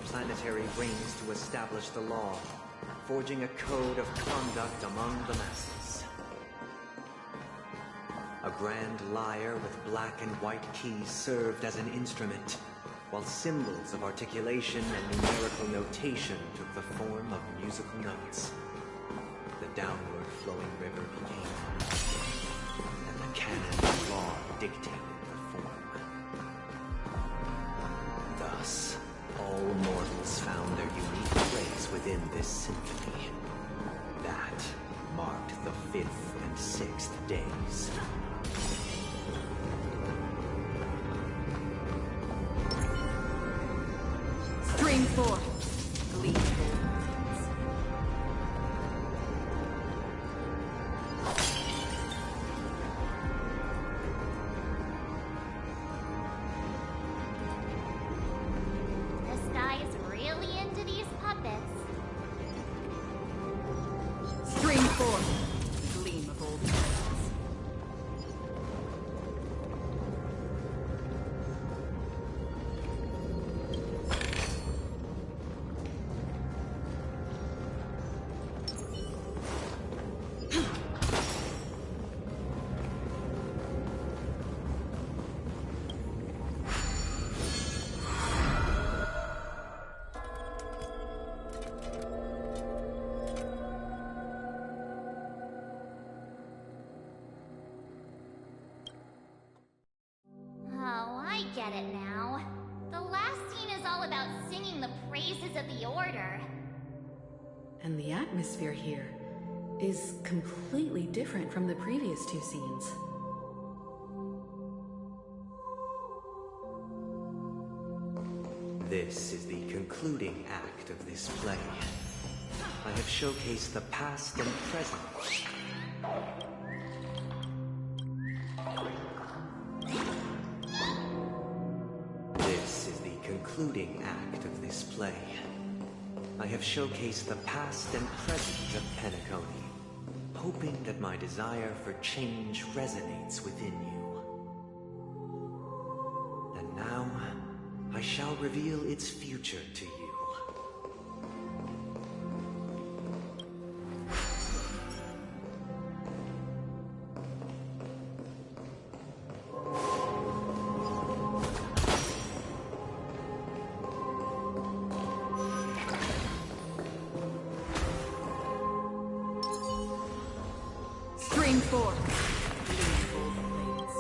planetary rings to establish the law, forging a code of conduct among the masses. A grand lyre with black and white keys served as an instrument, while symbols of articulation and numerical notation took the form of musical notes. The downward flowing river became, and the canon of law dictated the form. Thus, all mortals found their unique place within this symphony. That marked the 5th and 6th days. Stream 4. Gleamful. This guy is really into these puppets. Stream 4. Gleam of old friends. Oh, I get it now. The last scene is all about singing the praises of the Order. And the atmosphere here is completely different from the previous two scenes. This is the concluding act of this play. I have showcased the past and present. This is the concluding act of this play. I have showcased the past and present of Penacony, hoping that my desire for change resonates within you. And now, I shall reveal its future to you. Stream 4. Gleamful blades.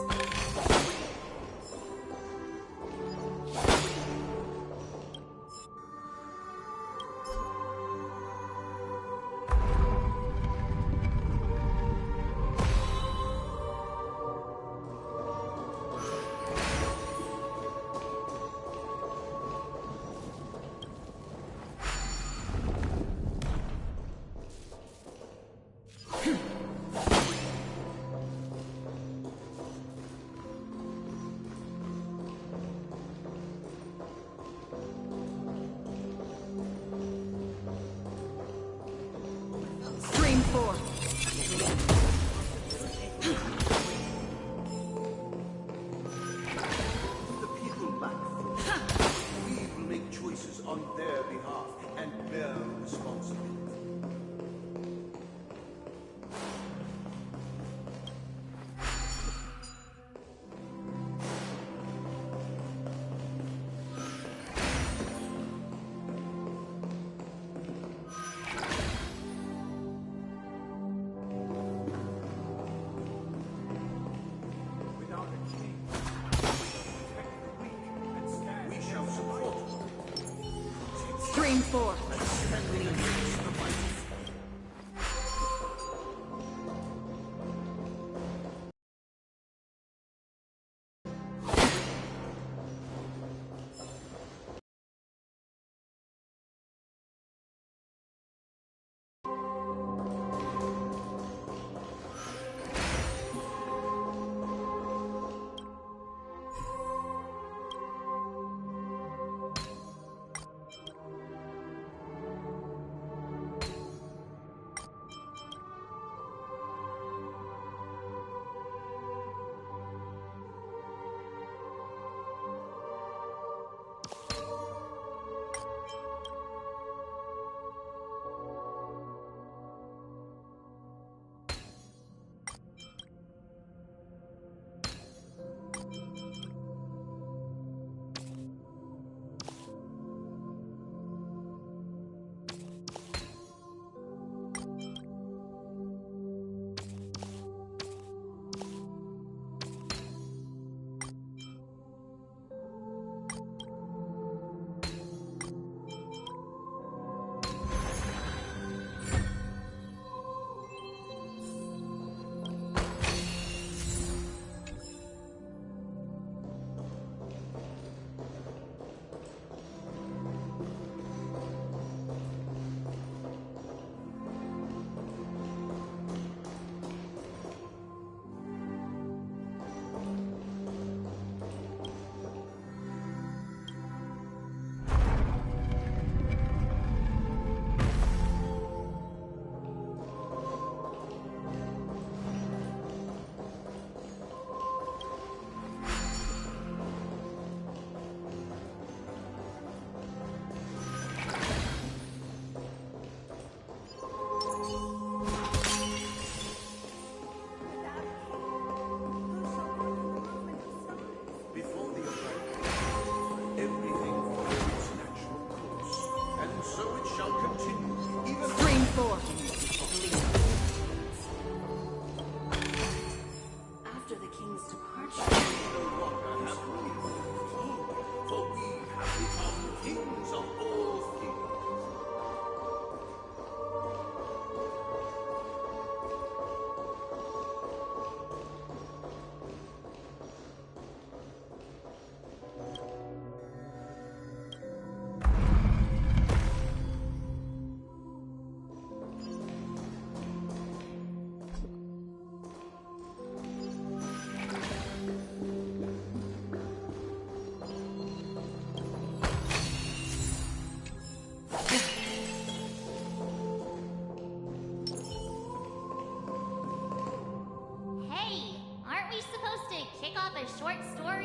Stream 4. The people lack thought. We will make choices on their behalf and bear responsibility. Without a king, protect the weak and stand. We shall support Stream 4. and stand against the mighty.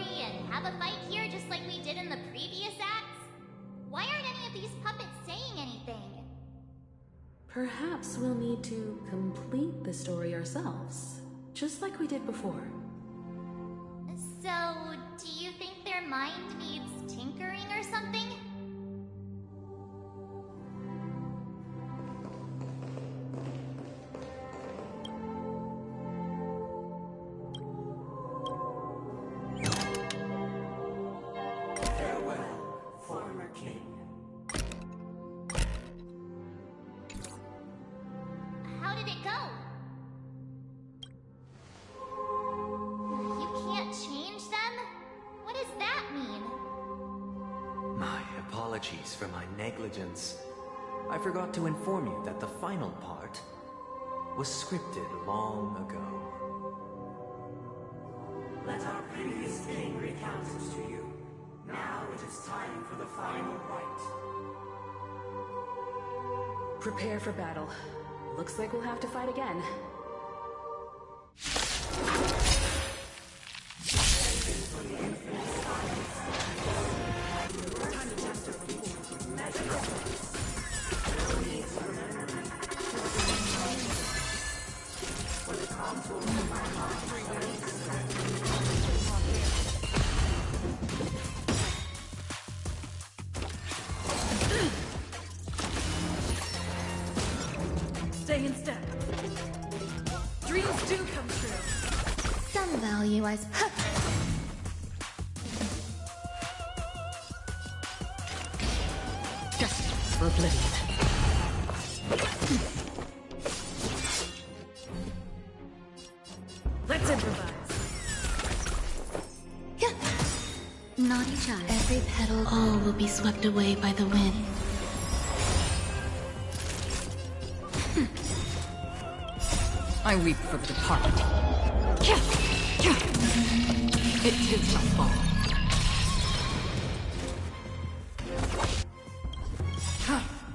story and have a fight here just like we did in the previous acts? Why aren't any of these puppets saying anything? Perhaps we'll need to complete the story ourselves, just like we did before. So, do you think their mind needs tinkering or something? Farewell, former king. How did it go? You can't change them? What does that mean? My apologies for my negligence. I forgot to inform you that the final part was scripted long ago. Let our previous king recount it to you. Now it is time for the final rite. Prepare for battle. Looks like we'll have to fight again. Stay in step. Dreams do come true. Some value, I suppose. Just for oblivion. Let's improvise. Naughty child. Every petal. All will be swept away by the wind. I weep for the departed. It too shall fall.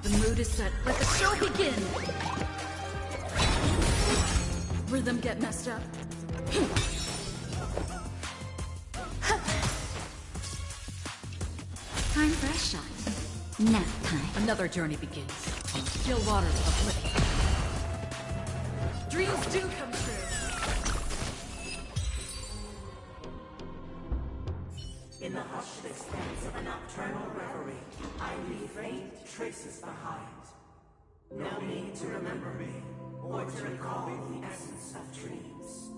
The mood is set. Let the show begin. Rhythm get messed up. Time for a shot. Nap time. Another journey begins on the still waters of oblivion. Dreams do come true. In the hushed expanse of a nocturnal reverie, I leave faint traces behind. No need to remember me, or to recall the essence of dreams.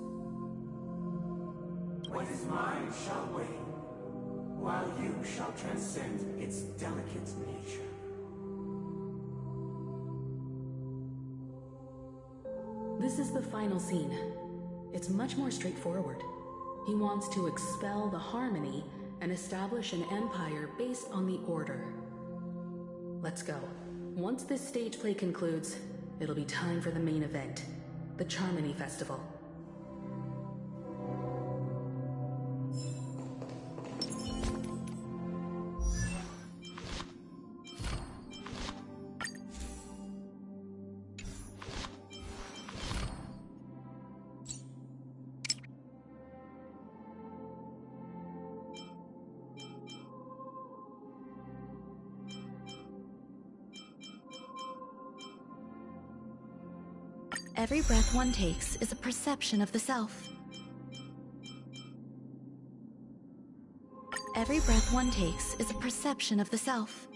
What is mine shall wane, while you shall transcend its delicate nature. This is the final scene. It's much more straightforward. He wants to expel the harmony and establish an empire based on the order. Let's go. Once this stage play concludes, it'll be time for the main event, the Charmony Festival. Every breath one takes is a perception of the self. Every breath one takes is a perception of the self.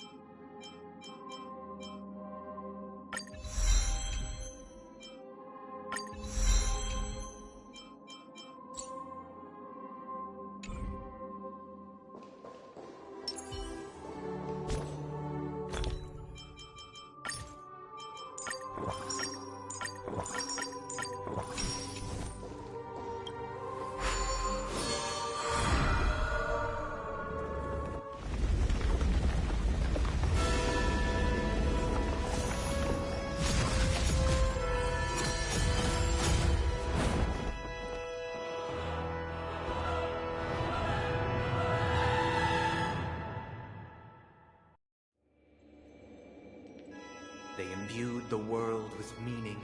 They imbued the world with meaning,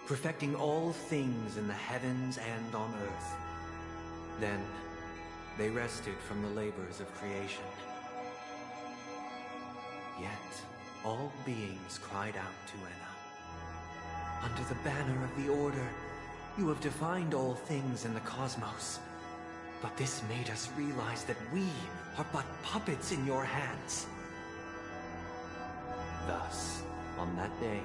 perfecting all things in the heavens and on earth. Then, They rested from the labors of creation. Yet, all beings cried out to Enna. Under the banner of the Order, you have defined all things in the cosmos. But this made us realize that we are but puppets in your hands. Thus, on that day,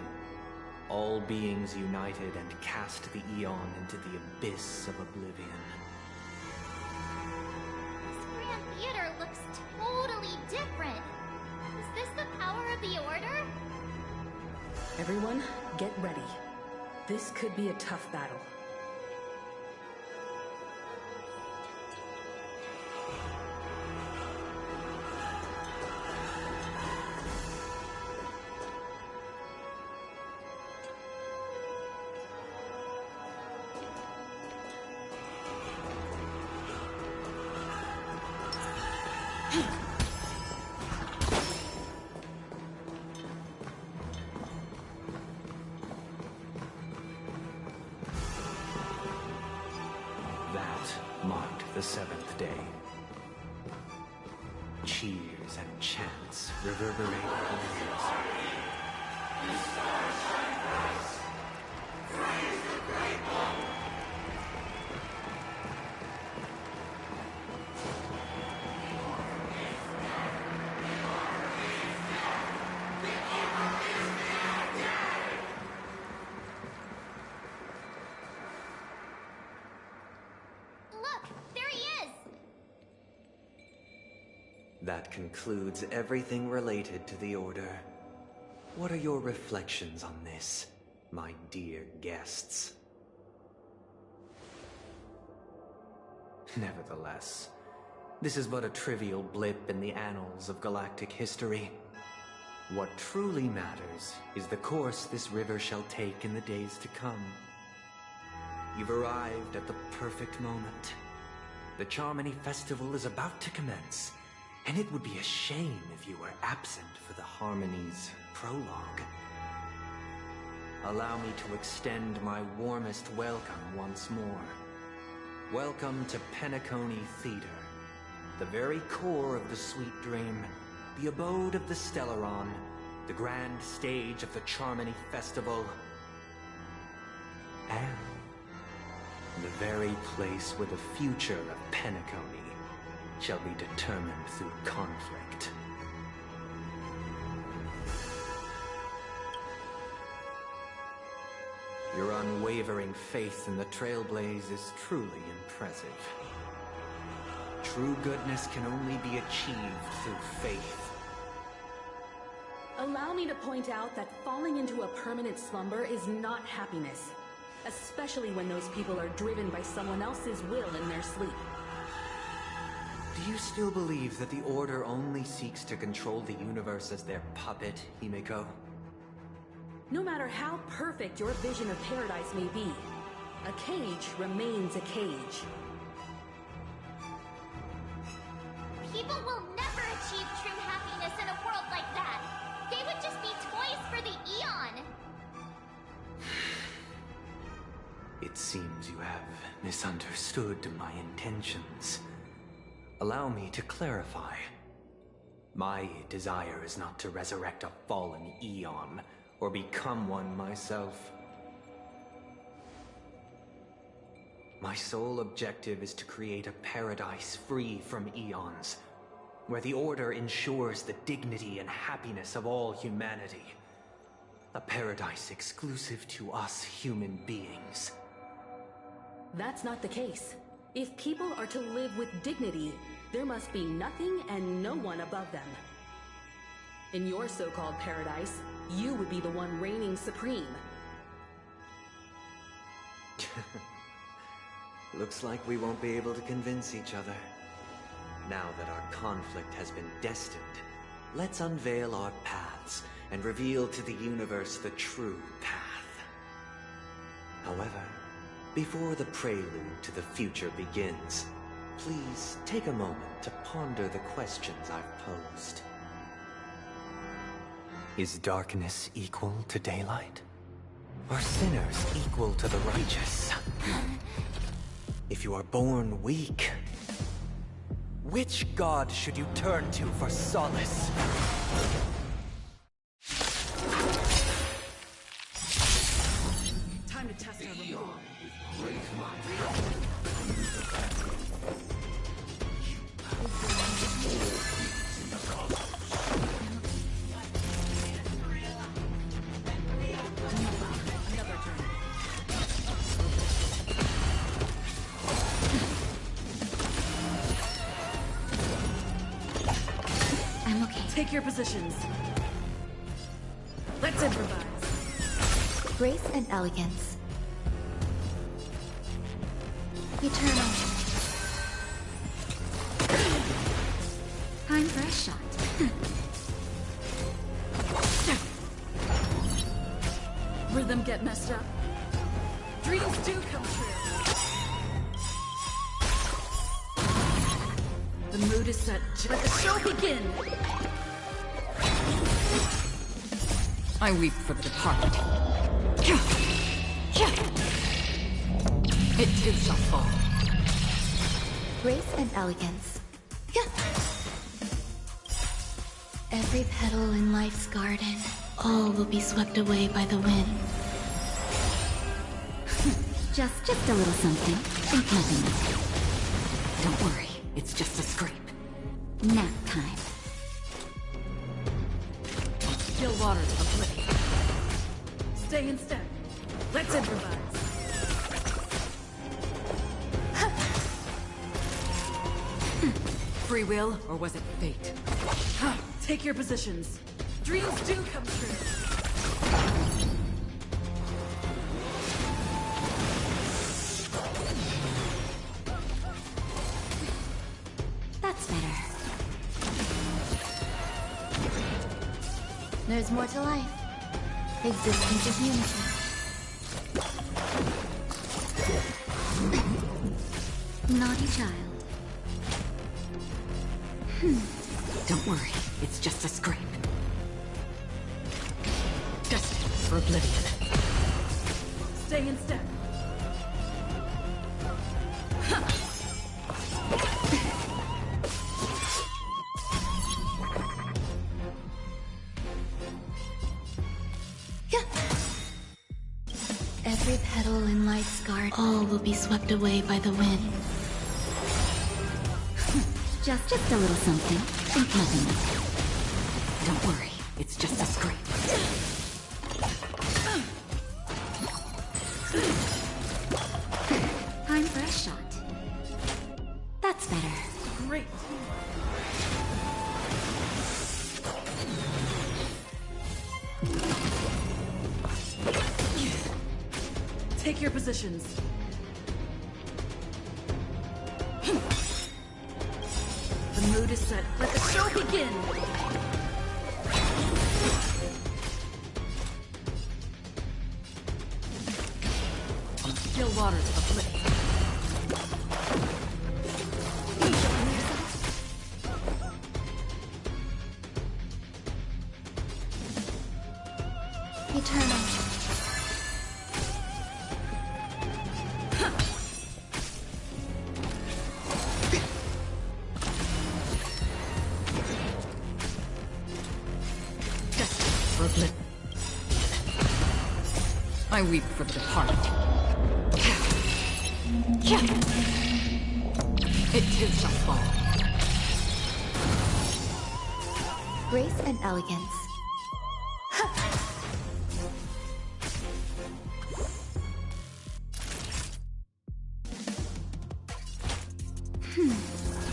all beings united and cast the Eon into the abyss of oblivion. This Grand Theater looks totally different. Is this the power of the Order? Everyone, get ready. This could be a tough battle. Marked the seventh day. Cheers and chants reverberate from the hills. That concludes everything related to the Order. What are your reflections on this, my dear guests? Nevertheless, this is but a trivial blip in the annals of galactic history. What truly matters is the course this river shall take in the days to come. You've arrived at the perfect moment. The Charmony Festival is about to commence. And it would be a shame if you were absent for the Harmony's prologue. Allow me to extend my warmest welcome once more. Welcome to Penacony Theater, the very core of the Sweet Dream, the abode of the Stellaron, the grand stage of the Charmony Festival, and the very place where the future of Penacony shall be determined through conflict. Your unwavering faith in the Trailblaze is truly impressive. True goodness can only be achieved through faith. Allow me to point out that falling into a permanent slumber is not happiness, especially when those people are driven by someone else's will in their sleep. Do you still believe that the Order only seeks to control the universe as their puppet, Himiko? No matter how perfect your vision of paradise may be, a cage remains a cage. People will never achieve true happiness in a world like that. They would just be toys for the Eon. It seems you have misunderstood my intentions. Allow me to clarify. My desire is not to resurrect a fallen Eon, or become one myself. My sole objective is to create a paradise free from Eons, where the Order ensures the dignity and happiness of all humanity. A paradise exclusive to us human beings. That's not the case. If people are to live with dignity, there must be nothing and no one above them. In your so-called paradise, you would be the one reigning supreme. Looks like we won't be able to convince each other. Now that our conflict has been destined, let's unveil our paths and reveal to the universe the true path. However, before the prelude to the future begins, please take a moment to ponder the questions I've posed. Is darkness equal to daylight? Are sinners equal to the righteous? If you are born weak, Which god should you turn to for solace? Time to test our resolve. I'm okay. Take your positions. Let's improvise. Grace and elegance. Eternal. Time for a shot. Rhythm get messed up. Dreams do come true. The mood is set. Let the show begin. I weep for the departed. It too shall fall. Grace and elegance. Every petal in life's garden, all will be swept away by the wind. just a little something. Think nothing of it. Don't worry, it's just a scrape. Nap time. Still waters of oblivion. Stay in step. Let's improvise. Free will, or was it fate? Take your positions. Dreams do come true. That's better. There's more to life. Existence is unity. Naughty child. Don't worry, it's just a scrape. Destined for oblivion. Stay in step. Every petal in life's garden, all will be swept away by the wind. Just a little something. Think nothing of it. Don't worry, it's just a scrape. Time for a shot. That's better. Great. Take your positions. The mood is set. Let the show begin! On still waters of oblivion. Eternal. I weep for the departed. It too shall fall. Grace and elegance.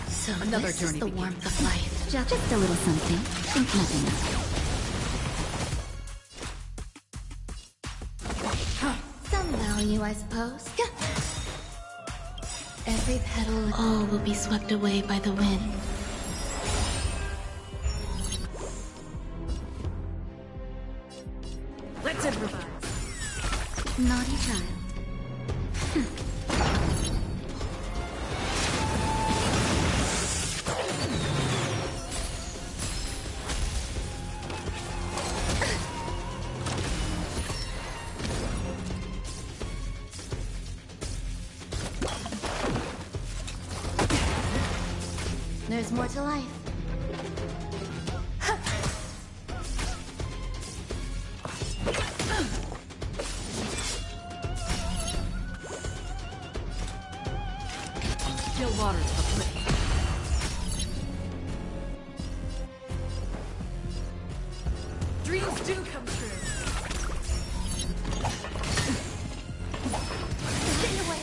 So Another this journey is the begins. warmth of life. Just a little something. Think nothing of it. Some value, I suppose. Every petal, all will be swept away by the wind. Let's improvise. Naughty child. There's more to life. Still waters for play. Dreams do come true. Stay away.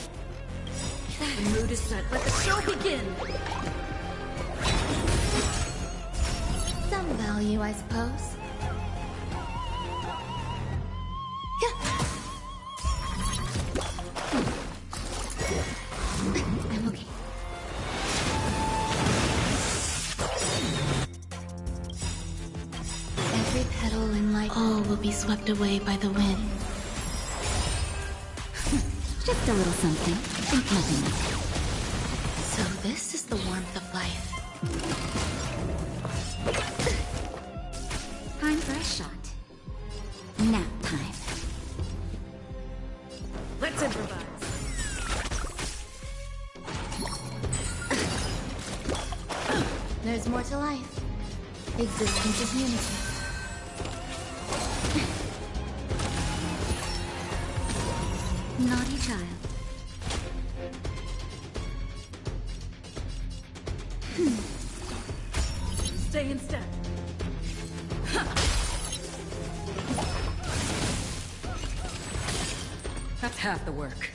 The mood is set. Let the show begin. Some value, I suppose. I'm okay. Every petal in life, all will be swept away by the wind. Just a little something. Think nothing of it. So this is the warmth of life. Time for a shot. Nap time. Let's improvise. There's more to life. Existence is unity. Naughty child. Stay in step. That's half the work.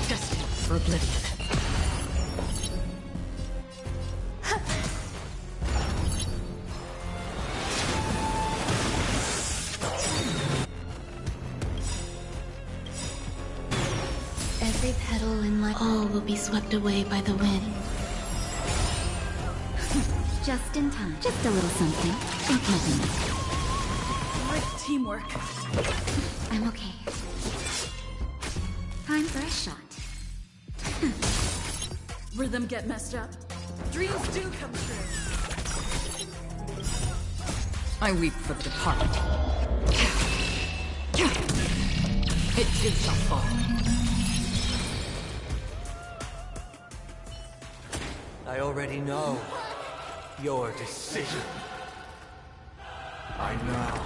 Destined for oblivion. Every petal in life, all will be swept away by the wind. Just in time. Just a little something. Think nothing of it. Great teamwork. I'm okay. Time for a shot. Rhythm get messed up. Dreams do come true. I weep for the departed. It too shall fall. I already know your decision. I now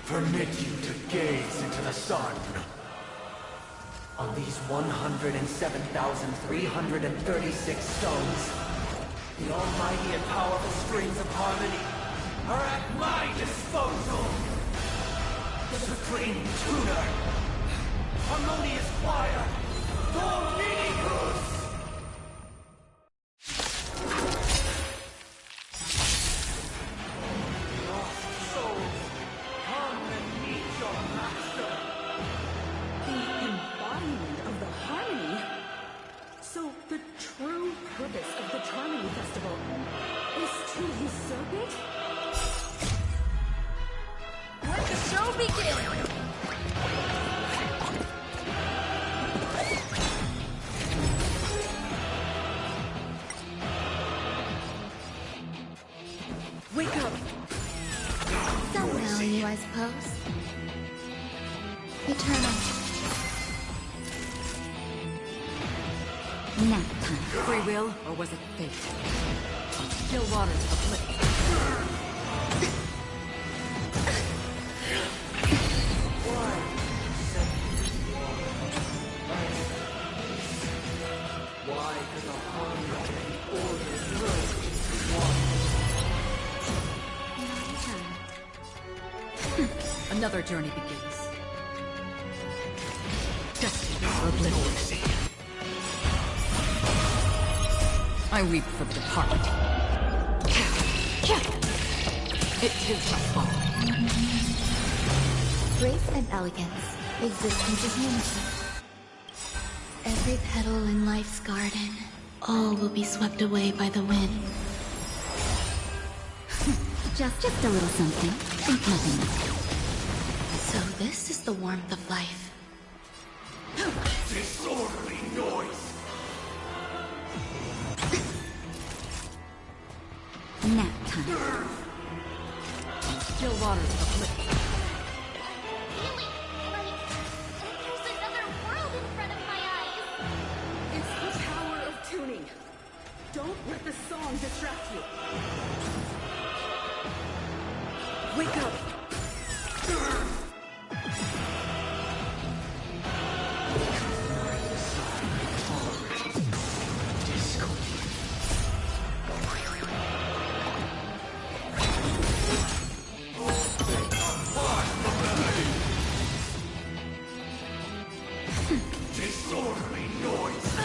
permit you to gaze into the sun. On these 107,336 stones, The almighty and powerful strings of harmony are at my disposal. Supreme tuner, harmonious choir, Dominicus! Lost souls, come and meet your master. The embodiment of the harmony. So the true purpose of the Charmony Festival is to usurp it? Let the show begin! Wake up! Some value, I suppose. Eternal. Nap time. Free will, or was it fate? Still waters of bliss. Why does a harmony order merge into one? Another journey begins. Destined for oblivion. I weep for the departed. It too shall fall. Grace and elegance. Existence is unity. Every petal in life's garden, all will be swept away by the wind. Just a little something. Think nothing of it. So this is the warmth of life. Disorderly noise! Nap time. Still waters of bliss. Wait, there's another Let the song distract you. Wake up! Disorderly noise!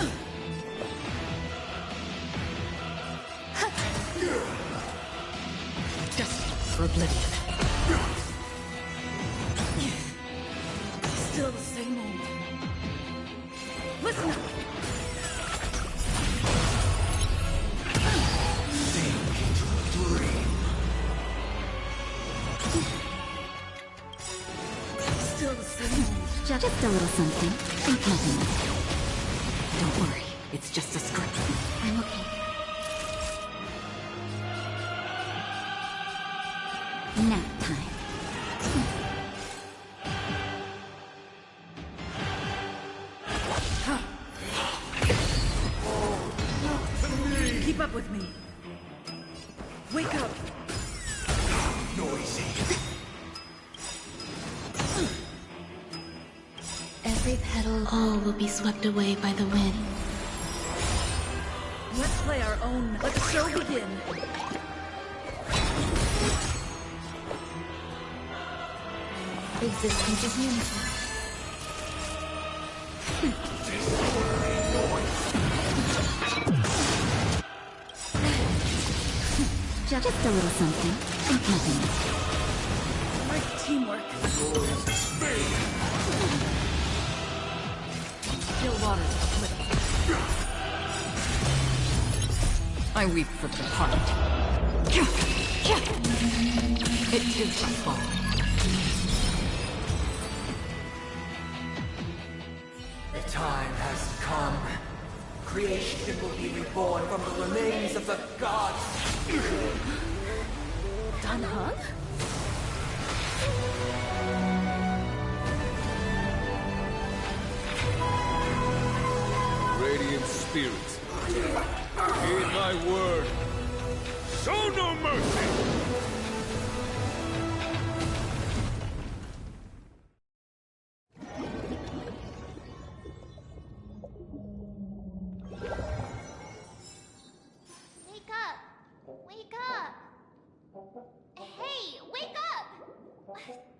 Destined for oblivion. Still the same old. Listen up! Sink into a dream. Still the same old. Just a little something. Think nothing of it. Don't worry, it's just a script. I'm okay. Nap time. Keep up with me. Wake up! Noisy. Every petal, all will be swept away by the wind. Let's play our own. Let the show begin. Existence is unity. Disorderly noise. Just a little something. Think nothing of it. Like teamwork. Noise is fading. Still waters uplifted. I weep for the heart. It too shall fall. The time has come. Creation will be reborn from the remains of the gods. Danhan? Radiant spirits, heed my word. Show no mercy! Wake up! Wake up! Hey, wake up!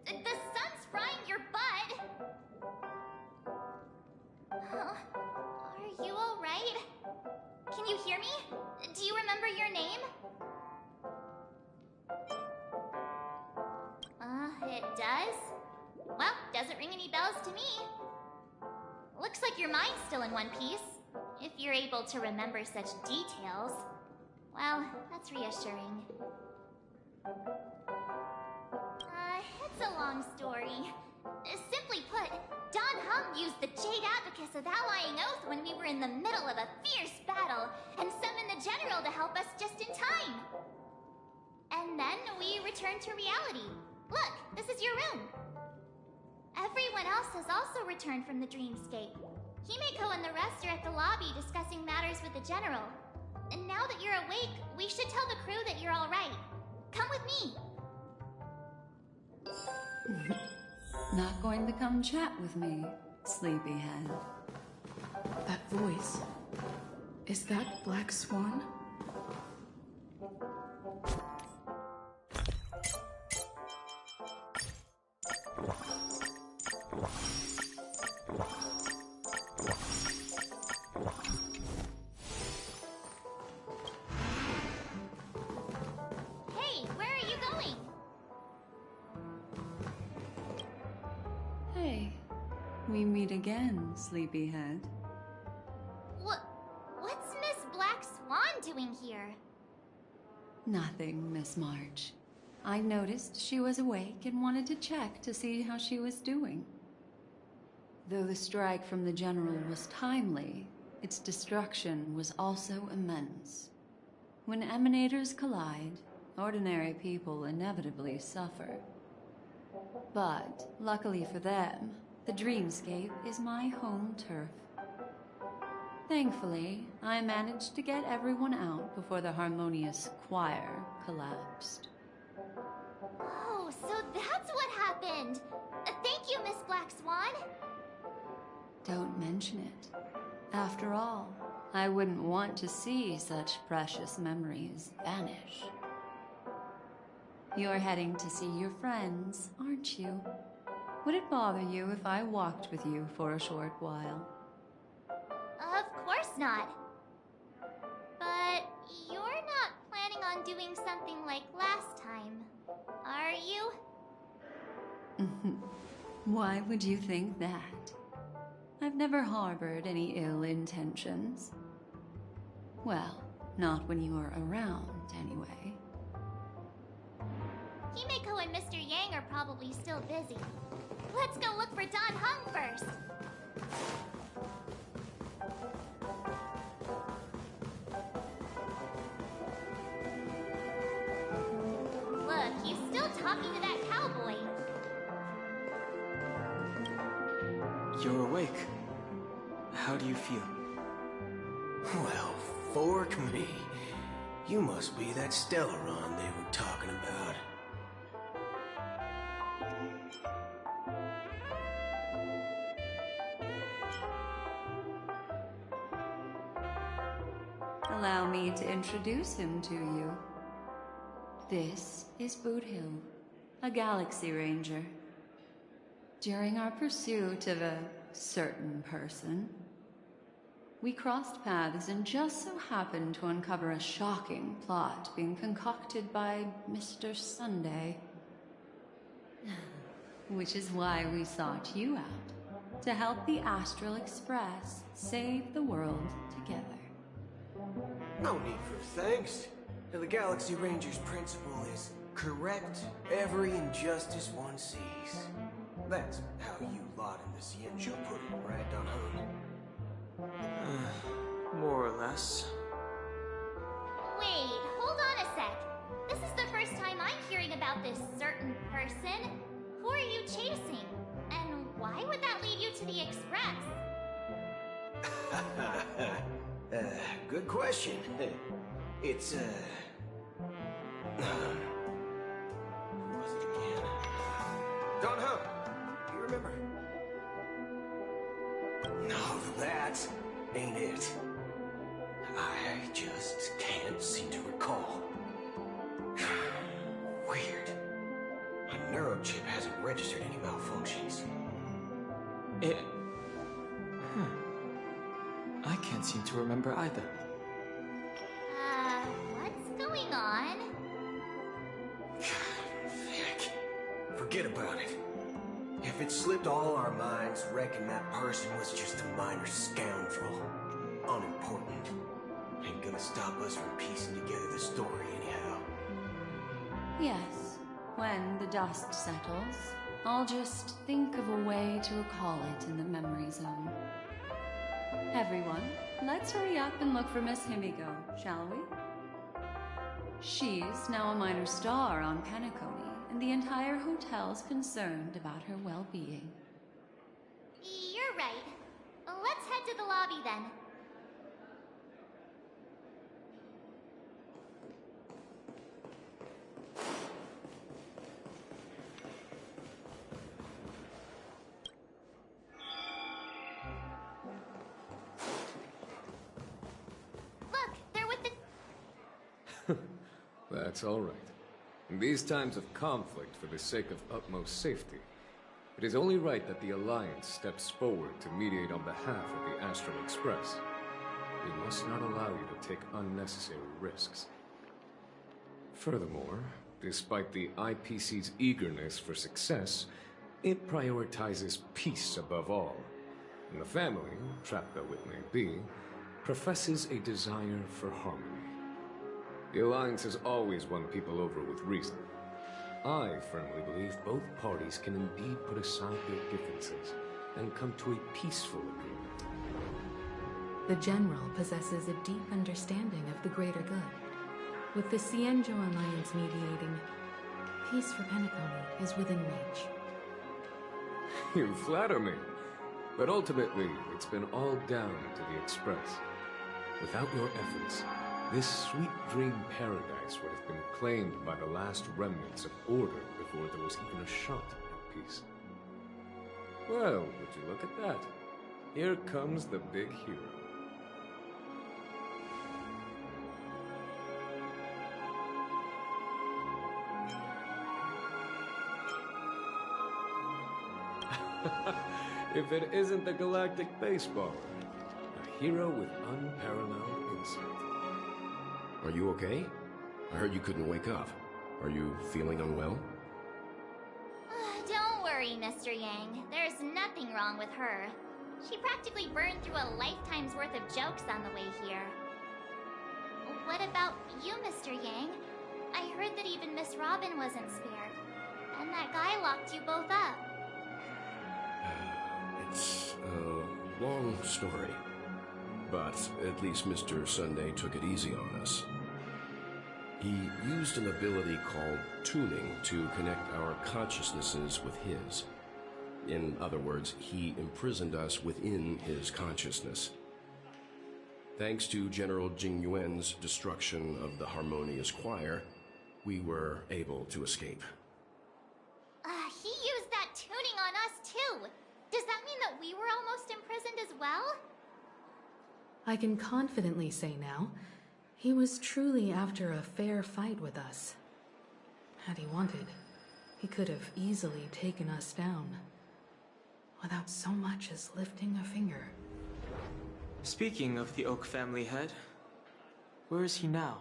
The sun's frying your butt! Huh? Are you alright? Can you hear me? Do you remember your name? It does? Well, doesn't ring any bells to me. Looks like your mind's still in one piece. If you're able to remember such details. Well, that's reassuring. It's a long story. Simply put, Don Hum used the Jade Abacus of Allying Oath when we were in the middle of a fierce battle, and summoned the General to help us just in time. And then we returned to reality. Look, this is your room. Everyone else has also returned from the dreamscape. Himeko and the rest are at the lobby discussing matters with the General. And now that you're awake, we should tell the crew that you're alright. Come with me. Not going to come chat with me, sleepyhead. That voice. Is that Black Swan? Hey, where are you going? Hey, we meet again, sleepyhead. What's Miss Black Swan doing here? Nothing, Miss March. I noticed she was awake and wanted to check to see how she was doing. Though the strike from the General was timely, its destruction was also immense. When emanators collide, ordinary people inevitably suffer. But, luckily for them, the dreamscape is my home turf. Thankfully, I managed to get everyone out before the harmonious choir collapsed. Oh, so that's what happened! Thank you, Miss Black Swan! Don't mention it. After all, I wouldn't want to see such precious memories vanish. You're heading to see your friends, aren't you? Would it bother you if I walked with you for a short while? Of course not. But you're not planning on doing something like last time, are you? Why would you think that? I've never harbored any ill intentions. Well, not when you are around, anyway. Himeko and Mr. Yang are probably still busy. Let's go look for Don Hung first! Look, he's still talking to that cowboy. You're awake. How do you feel? Well, fork me. You must be that Stellaron they were talking about. Allow me to introduce him to you. This is Boot Hill, a Galaxy Ranger. During our pursuit of a certain person, we crossed paths and just so happened to uncover a shocking plot being concocted by Mr. Sunday. Which is why we sought you out, to help the Astral Express save the world together. No need for thanks. The Galaxy Ranger's principle is correct every injustice one sees. That's how you lot in the Cienjo put it, right, Don Hung? More or less. Wait, hold on a sec. This is the first time I'm hearing about this certain person. Who are you chasing? And why would that lead you to the Express? Good question. It's, who was it again? Don Hung, do you remember? No, that ain't it. I just can't seem to recall. Weird. My neurochip hasn't registered any malfunctions. I can't seem to remember either. What's going on? Heck, forget about it. If it slipped all our minds, reckon that person was just a minor scoundrel. Unimportant. Ain't gonna stop us from piecing together the story anyhow. Yes, when the dust settles, I'll just think of a way to recall it in the memory zone. Everyone, let's hurry up and look for Miss Himiko, shall we? She's now a minor star on Penacony, and the entire hotel's concerned about her well-being. You're right. Let's head to the lobby then. Look, they're with the... That's all right. In these times of conflict for the sake of utmost safety, it is only right that the Alliance steps forward to mediate on behalf of the Astral Express. We must not allow you to take unnecessary risks. Furthermore, despite the IPC's eagerness for success, it prioritizes peace above all. And the family, trapped though it may be, professes a desire for harmony. The Alliance has always won people over with reason. I firmly believe both parties can indeed put aside their differences and come to a peaceful agreement. The General possesses a deep understanding of the greater good. With the Cienjo Alliance mediating, peace for Penacony is within reach. You flatter me. But ultimately, it's been all down to the Express. Without your efforts, this sweet dream paradise would have been claimed by the last remnants of order before there was even a shot at peace. Well, would you look at that? Here comes the big hero. If it isn't the galactic baseballer, a hero with unparalleled insight. Are you okay? I heard you couldn't wake up. Are you feeling unwell? Don't worry, Mr. Yang. There's nothing wrong with her. She practically burned through a lifetime's worth of jokes on the way here. What about you, Mr. Yang? I heard that even Miss Robin wasn't spared. And that guy locked you both up. It's a long story. But at least Mr. Sunday took it easy on us. He used an ability called tuning to connect our consciousnesses with his. In other words, he imprisoned us within his consciousness. Thanks to General Jing Yuan's destruction of the Harmonious Choir, we were able to escape. He used that tuning on us too. Does that mean that we were almost imprisoned as well? I can confidently say now, he was truly after a fair fight with us. Had he wanted, he could have easily taken us down, without so much as lifting a finger. Speaking of the Oak family head, where is he now?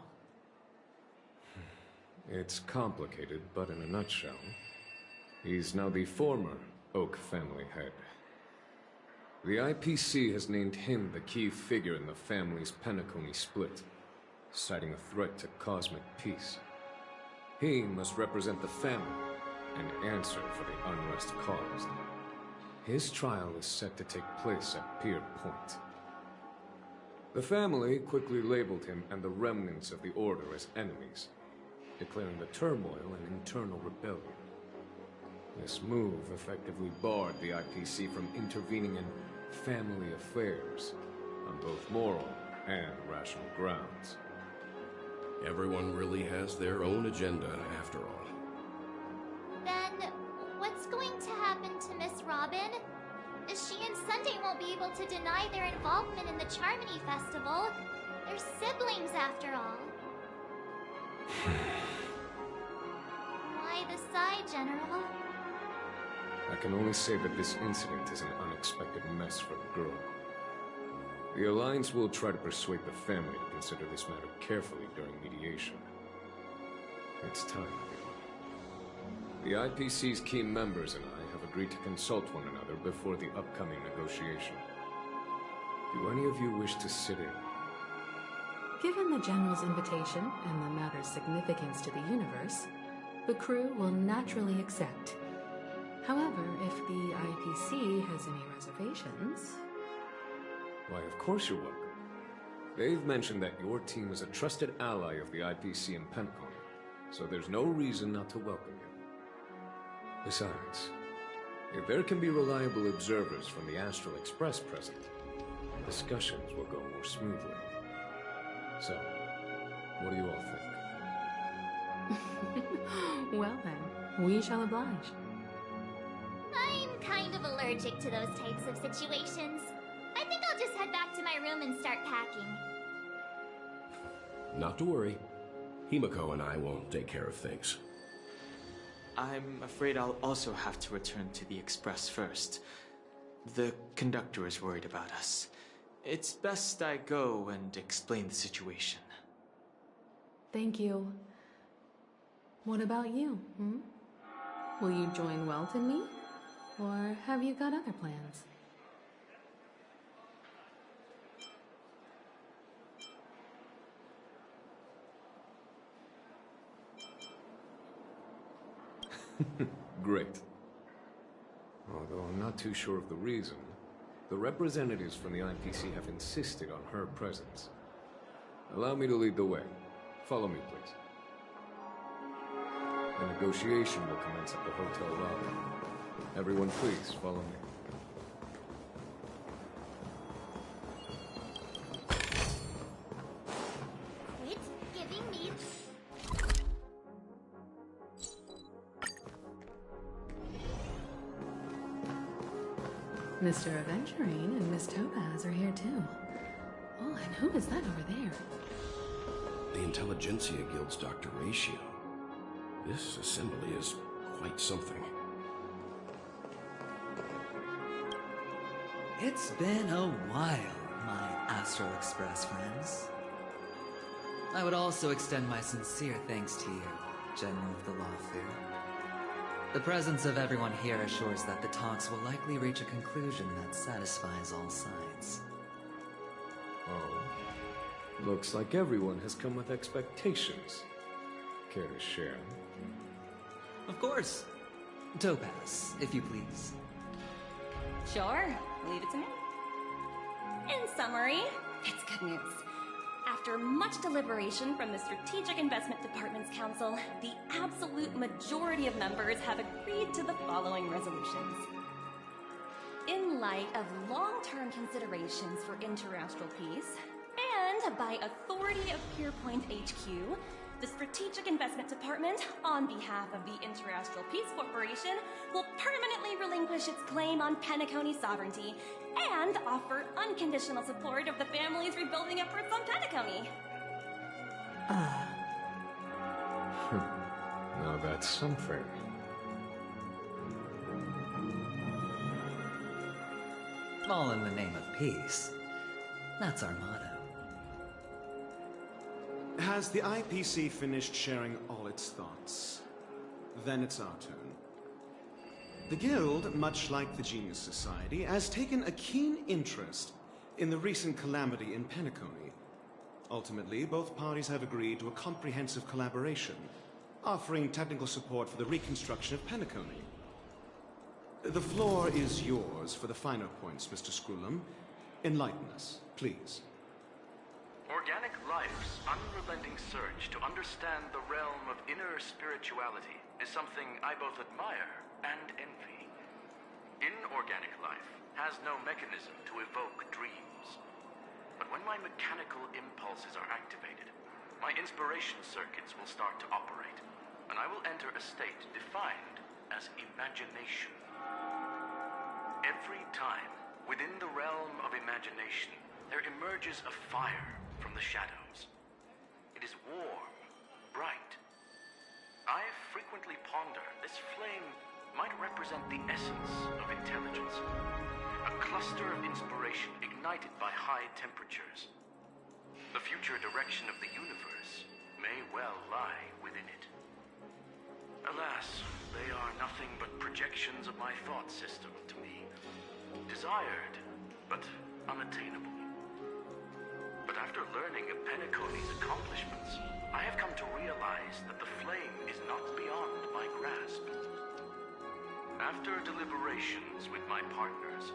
It's complicated, but in a nutshell, he's now the former Oak family head. The IPC has named him the key figure in the family's Penacony split, citing a threat to cosmic peace. He must represent the family and answer for the unrest caused. His trial is set to take place at Pier Point. The family quickly labeled him and the remnants of the Order as enemies, declaring the turmoil an internal rebellion. This move effectively barred the IPC from intervening in family affairs on both moral and rational grounds. Everyone really has their own agenda, after all. Then, what's going to happen to Miss Robin? She and Sunday won't be able to deny their involvement in the Charmony Festival. They're siblings, after all. Why the sigh, General? I can only say that this incident is an unexpected mess for the girl. The Alliance will try to persuade the family to consider this matter carefully during mediation. It's time, everyone. The IPC's key members and I have agreed to consult one another before the upcoming negotiation. Do any of you wish to sit in? Given the General's invitation and the matter's significance to the universe, the crew will naturally accept. However, if the IPC has any reservations... Why, of course you're welcome. They've mentioned that your team is a trusted ally of the IPC in Penacony, so there's no reason not to welcome you. Besides, if there can be reliable observers from the Astral Express present, discussions will go more smoothly. So, what do you all think? Well then, we shall oblige. I'm kind of allergic to those types of situations. I think I'll just head back to my room and start packing. Not to worry. Himiko and I will take care of things. I'm afraid I'll also have to return to the Express first. The conductor is worried about us. It's best I go and explain the situation. Thank you. What about you, Will you join Welt and me? Or have you got other plans? Great. Although I'm not too sure of the reason, the representatives from the IPC have insisted on her presence. Allow me to lead the way. Follow me, please. The negotiation will commence at the hotel lobby. Everyone, please follow me. Mr. Aventurine and Miss Topaz are here too. Oh, and who is that over there? The Intelligentsia Guild's Dr. Ratio. This assembly is quite something. It's been a while, my Astral Express friends. I would also extend my sincere thanks to you, General of the Lawfare. The presence of everyone here assures that the talks will likely reach a conclusion that satisfies all sides. Oh. Looks like everyone has come with expectations. Care to share? Of course. Topaz, if you please. Sure, leave it to me. In summary, it's good news. After much deliberation from the Strategic Investment Department's council, the absolute majority of members have agreed to the following resolutions. In light of long-term considerations for interastral peace, and by authority of Pierpoint HQ, the Strategic Investment Department, on behalf of the Interastral Peace Corporation, will permanently relinquish its claim on Penacony sovereignty and offer unconditional support of the family's rebuilding efforts on Penacony. Now that's something. All in the name of peace. That's our motto. Has the IPC finished sharing all its thoughts? Then it's our turn. The Guild, much like the Genius Society, has taken a keen interest in the recent calamity in Penacony. Ultimately, both parties have agreed to a comprehensive collaboration, offering technical support for the reconstruction of Penacony. The floor is yours for the finer points, Mr. Screwlum. Enlighten us, please. Organic life's unrelenting search to understand the realm of inner spirituality is something I both admire and envy. Inorganic life has no mechanism to evoke dreams. But when my mechanical impulses are activated, my inspiration circuits will start to operate, and I will enter a state defined as imagination. Every time, within the realm of imagination, there emerges a fire from the shadows. It is warm, bright. I frequently ponder this flame might represent the essence of intelligence, a cluster of inspiration ignited by high temperatures. The future direction of the universe may well lie within it. Alas, they are nothing but projections of my thought system to me, desired, but unattainable. But after learning of Penacony's accomplishments, I have come to realize that the flame is not beyond my grasp. After deliberations with my partners,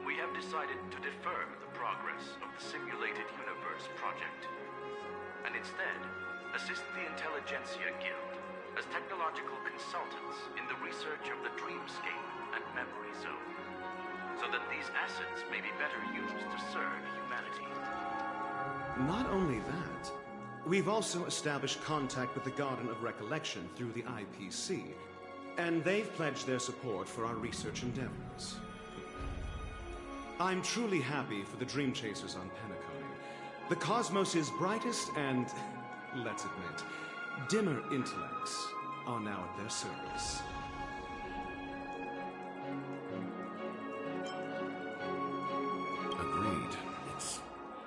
we have decided to defer the progress of the Simulated Universe project, and instead assist the Intelligentsia Guild as technological consultants in the research of the Dreamscape and Memory Zone, so that these assets may be better used to serve humanity. Not only that, we've also established contact with the Garden of Recollection through the IPC, and they've pledged their support for our research endeavors. I'm truly happy for the Dream Chasers on Penacony. The cosmos' brightest and, let's admit, dimmer intellects are now at their service. Agreed. It's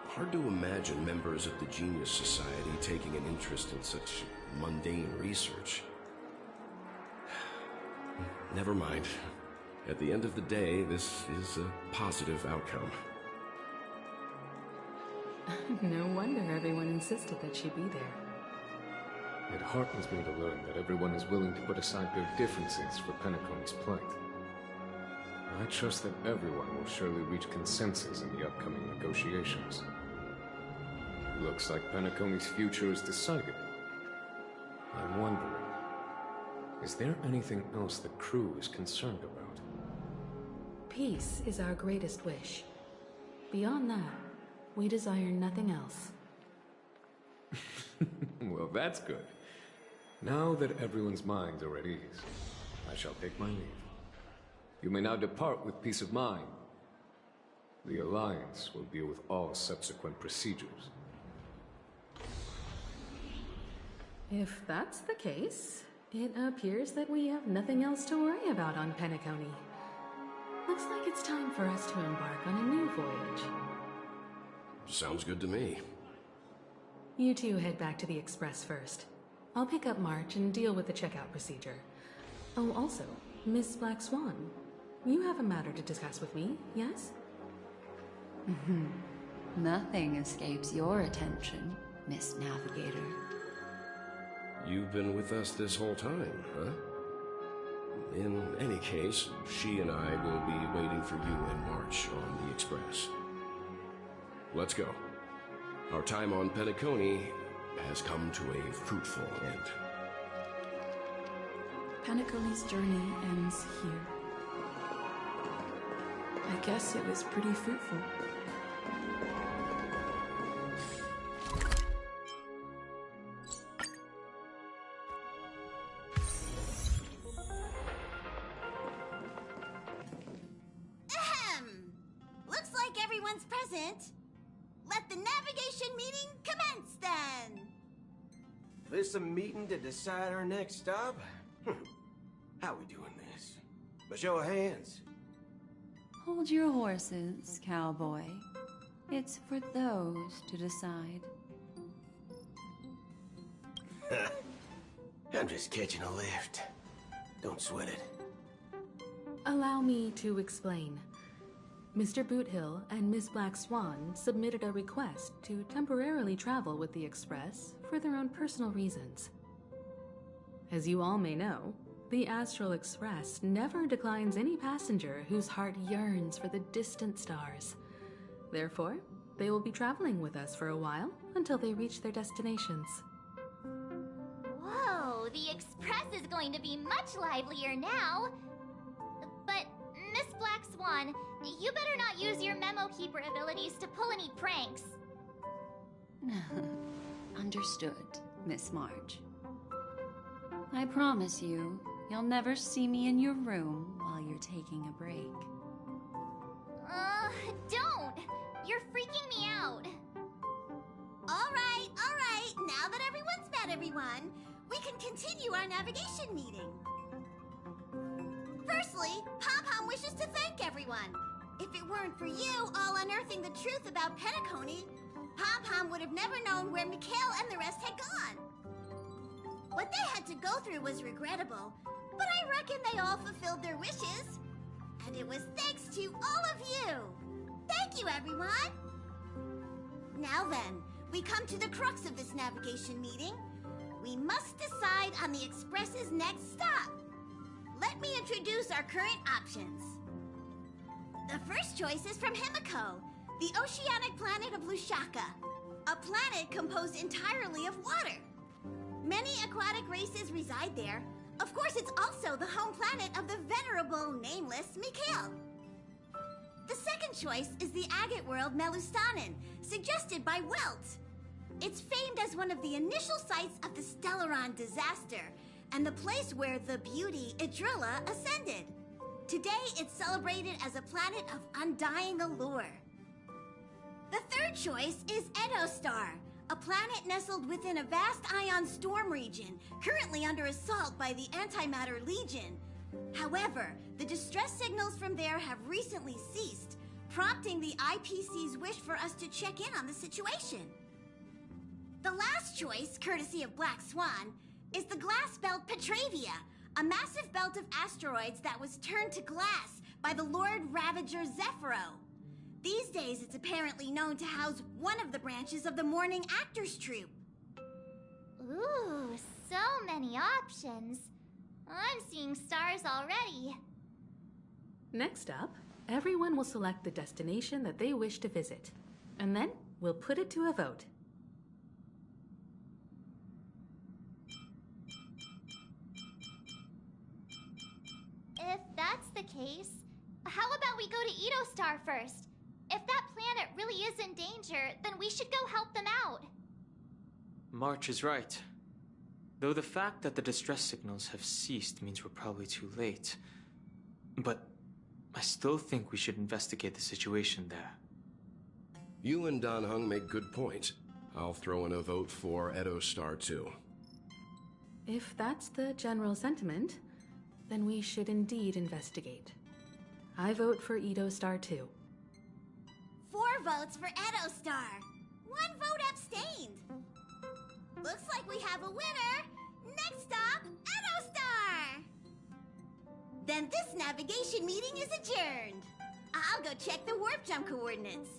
hard to imagine members of the Genius Society taking an interest in such mundane research. Never mind. At the end of the day, this is a positive outcome. No wonder everyone insisted that she be there. It heartens me to learn that everyone is willing to put aside their differences for Penacony's plight. I trust that everyone will surely reach consensus in the upcoming negotiations. Looks like Penacony's future is decided. I'm wondering, is there anything else the crew is concerned about? Peace is our greatest wish. Beyond that, we desire nothing else. Well, that's good. Now that everyone's minds are at ease, I shall take my leave. You may now depart with peace of mind The Alliance will deal with all subsequent procedures. If that's the case, it appears that we have nothing else to worry about on Penacony. Looks like it's time for us to embark on a new voyage. Sounds good to me. You two head back to the Express first. I'll pick up March and deal with the checkout procedure. Oh, also, Miss Black Swan, you have a matter to discuss with me, yes? Nothing escapes your attention, Miss Navigator. You've been with us this whole time, huh? In any case, she and I will be waiting for you in March on the Express. Let's go. Our time on Penacony has come to a fruitful end. Penacony's journey ends here. I guess it was pretty fruitful. Looks like everyone's present. Let the navigation meeting commence then. This a meeting to decide our next stop? How we doing this? By show of hands. Hold your horses, cowboy. It's for those to decide. I'm just catching a lift. Don't sweat it. Allow me to explain. Mr. Boothill and Miss Black Swan submitted a request to temporarily travel with the Express for their own personal reasons. As you all may know, the Astral Express never declines any passenger whose heart yearns for the distant stars. Therefore, they will be traveling with us for a while until they reach their destinations. Whoa, the Express is going to be much livelier now. But, Miss Black Swan, you better not use your memo keeper abilities to pull any pranks. Understood, Miss March. I promise you, you'll never see me in your room while you're taking a break. Don't! You're freaking me out. All right. Now that everyone's met everyone, we can continue our navigation meeting. Firstly, Pom-Pom wishes to thank everyone. If it weren't for you all unearthing the truth about Penacony, Pom-Pom would have never known where Mikhail and the rest had gone. What they had to go through was regrettable, but I reckon they all fulfilled their wishes. And it was thanks to all of you. Thank you, everyone. Now then, we come to the crux of this navigation meeting. We must decide on the Express's next stop. Let me introduce our current options. The first choice is from Himiko, the oceanic planet of Lushaka, a planet composed entirely of water. Many aquatic races reside there. Of course, it's also the home planet of the venerable, nameless Mikhail. The second choice is the agate world Melustanen, suggested by Welt. It's famed as one of the initial sites of the Stellaron disaster, and the place where the beauty Idrilla ascended. Today, it's celebrated as a planet of undying allure. The third choice is Edostar, a planet nestled within a vast ion storm region, currently under assault by the Antimatter Legion. However, the distress signals from there have recently ceased, prompting the IPC's wish for us to check in on the situation. The last choice, courtesy of Black Swan, is the glass belt Petravia, a massive belt of asteroids that was turned to glass by the Lord Ravager Zephyro. These days, it's apparently known to house one of the branches of the Morning Actors Troupe. Ooh, so many options. I'm seeing stars already. Next up, everyone will select the destination that they wish to visit, and then we'll put it to a vote. If that's the case, how about we go to Edostar first? If that planet really is in danger, then we should go help them out. March is right. Though the fact that the distress signals have ceased means we're probably too late. But I still think we should investigate the situation there. You and Dan Heng make good points. I'll throw in a vote for Edo Star 2. If that's the general sentiment, then we should indeed investigate. I vote for Edo Star 2. 4 votes for Edo Star. 1 vote abstained. Looks like we have a winner. Next stop, Edo Star. Then this navigation meeting is adjourned. I'll go check the warp jump coordinates.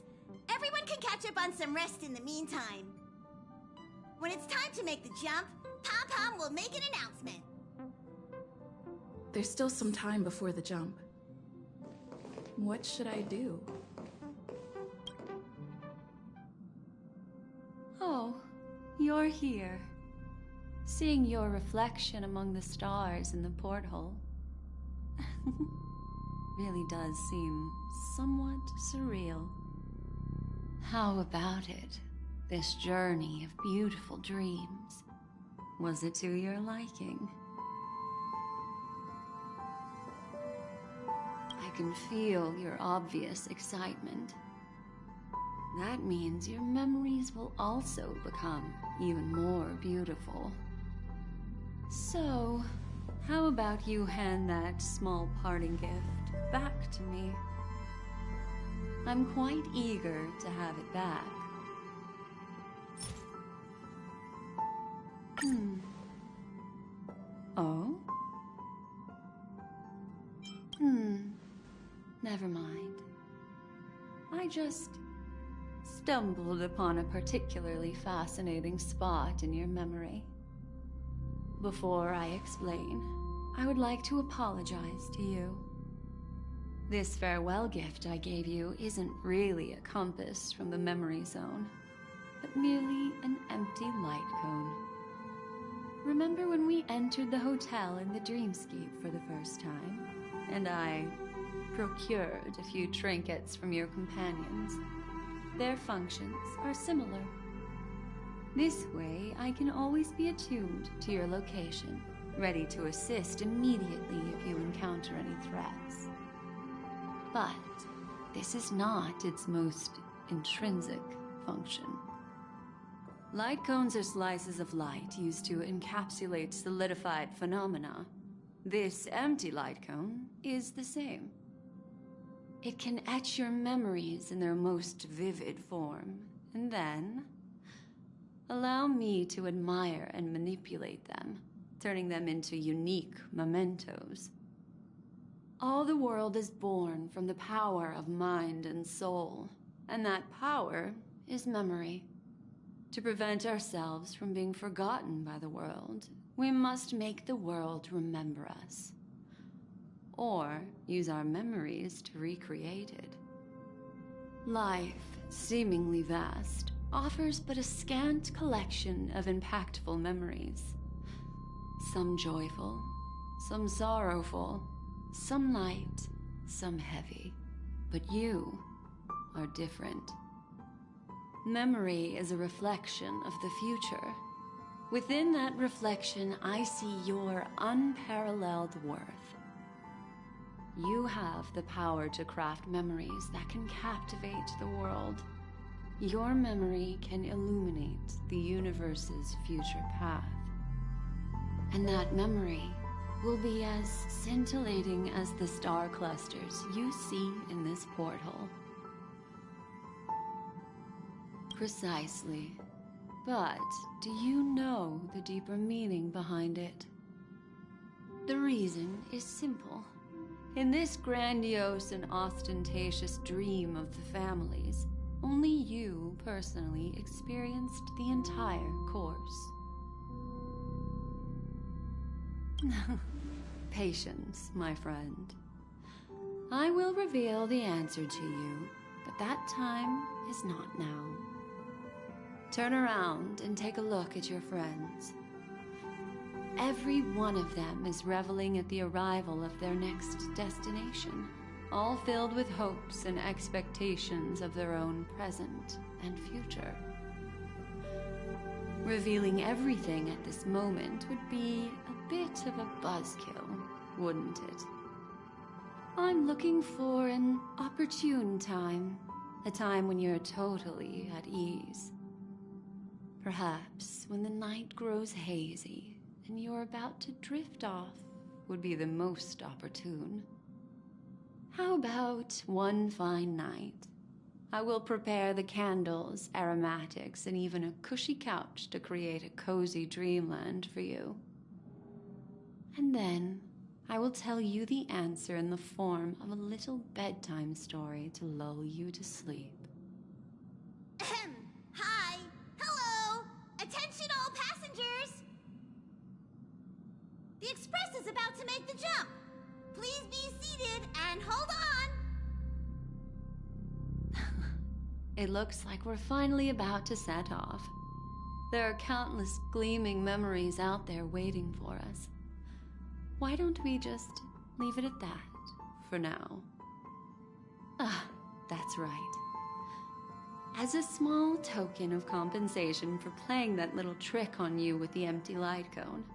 Everyone can catch up on some rest in the meantime. When it's time to make the jump, Pom-Pom will make an announcement. There's still some time before the jump. What should I do? Oh, you're here. Seeing your reflection among the stars in the porthole really does seem somewhat surreal. How about it? This journey of beautiful dreams. Was it to your liking? I can feel your obvious excitement. That means your memories will also become even more beautiful. So, how about you hand that small parting gift back to me? I'm quite eager to have it back. Oh? Never mind. I just stumbled upon a particularly fascinating spot in your memory. Before I explain, I would like to apologize to you. This farewell gift I gave you isn't really a compass from the memory zone, but merely an empty light cone. Remember when we entered the hotel in the dreamscape for the first time, and I procured a few trinkets from your companions? Their functions are similar. This way, I can always be attuned to your location, ready to assist immediately if you encounter any threats. But this is not its most intrinsic function. Light cones are slices of light used to encapsulate solidified phenomena. This empty light cone is the same. It can etch your memories in their most vivid form, and then allow me to admire and manipulate them, turning them into unique mementos. All the world is born from the power of mind and soul, and that power is memory. To prevent ourselves from being forgotten by the world, we must make the world remember us, or use our memories to recreate it. Life, seemingly vast, offers but a scant collection of impactful memories. Some joyful, some sorrowful, some light, some heavy. But you are different. Memory is a reflection of the future. Within that reflection, I see your unparalleled worth. You have the power to craft memories that can captivate the world. Your memory can illuminate the universe's future path. And that memory will be as scintillating as the star clusters you see in this porthole. Precisely. But do you know the deeper meaning behind it? The reason is simple. In this grandiose and ostentatious dream of the families, only you personally experienced the entire course. Patience, my friend. I will reveal the answer to you, but that time is not now. Turn around and take a look at your friends. Every one of them is reveling at the arrival of their next destination, all filled with hopes and expectations of their own present and future. Revealing everything at this moment would be a bit of a buzzkill, wouldn't it? I'm looking for an opportune time. A time when you're totally at ease. Perhaps when the night grows hazy and you're about to drift off would be the most opportune. How about one fine night? I will prepare the candles, aromatics, and even a cushy couch to create a cozy dreamland for you. And then I will tell you the answer in the form of a little bedtime story to lull you to sleep. Ahem. Hi. Hello. Attention all passengers. The express is about to make the jump. Please be seated and hold on. It looks like we're finally about to set off. There are countless gleaming memories out there waiting for us. Why don't we just leave it at that for now? Ah, that's right. As a small token of compensation for playing that little trick on you with the empty light cone,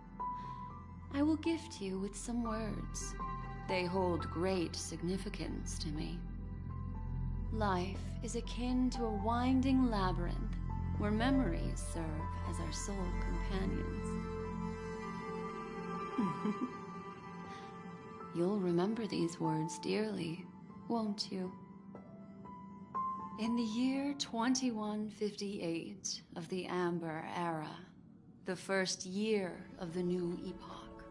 I will gift you with some words. They hold great significance to me. Life is akin to a winding labyrinth where memories serve as our sole companions. You'll remember these words dearly, won't you? In the year 2158 of the Amber Era, the first year of the new epoch,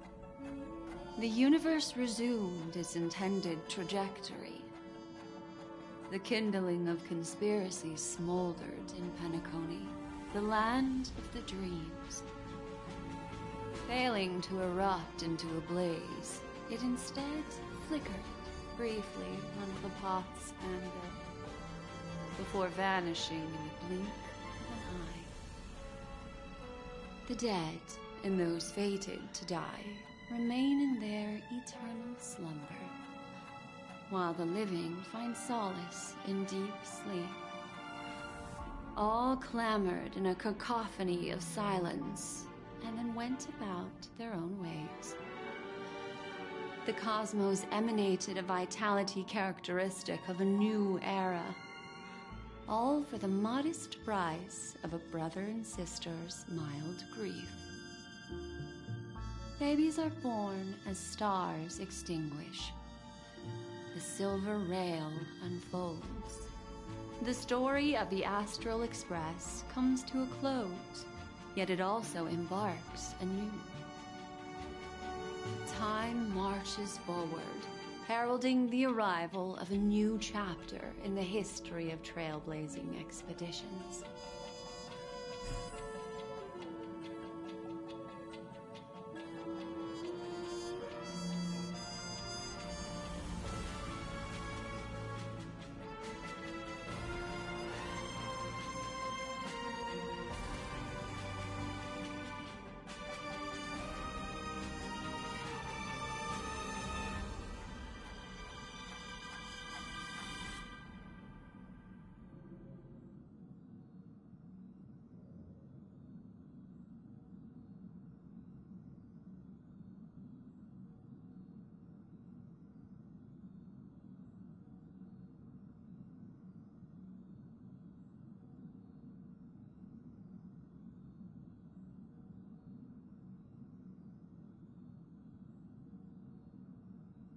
the universe resumed its intended trajectory. The kindling of conspiracy smoldered in Penacony, the land of the dreams. Failing to erupt into a blaze, it instead flickered briefly under the pot's anvil, before vanishing in the blink of an eye. The dead, and those fated to die, remain in their eternal slumber, while the living find solace in deep sleep. All clamored in a cacophony of silence, and then went about their own ways. The cosmos emanated a vitality characteristic of a new era, all for the modest price of a brother and sister's mild grief. Babies are born as stars extinguish. The silver rail unfolds. The story of the Astral Express comes to a close, yet it also embarks anew. Time marches forward, heralding the arrival of a new chapter in the history of trailblazing expeditions.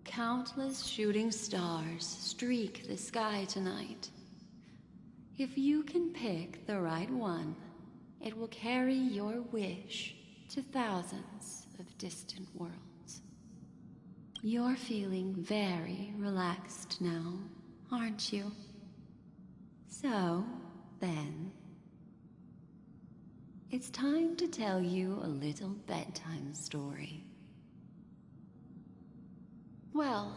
Countless shooting stars streak the sky tonight. If you can pick the right one, it will carry your wish to thousands of distant worlds. You're feeling very relaxed now, aren't you? So, then, it's time to tell you a little bedtime story. Well,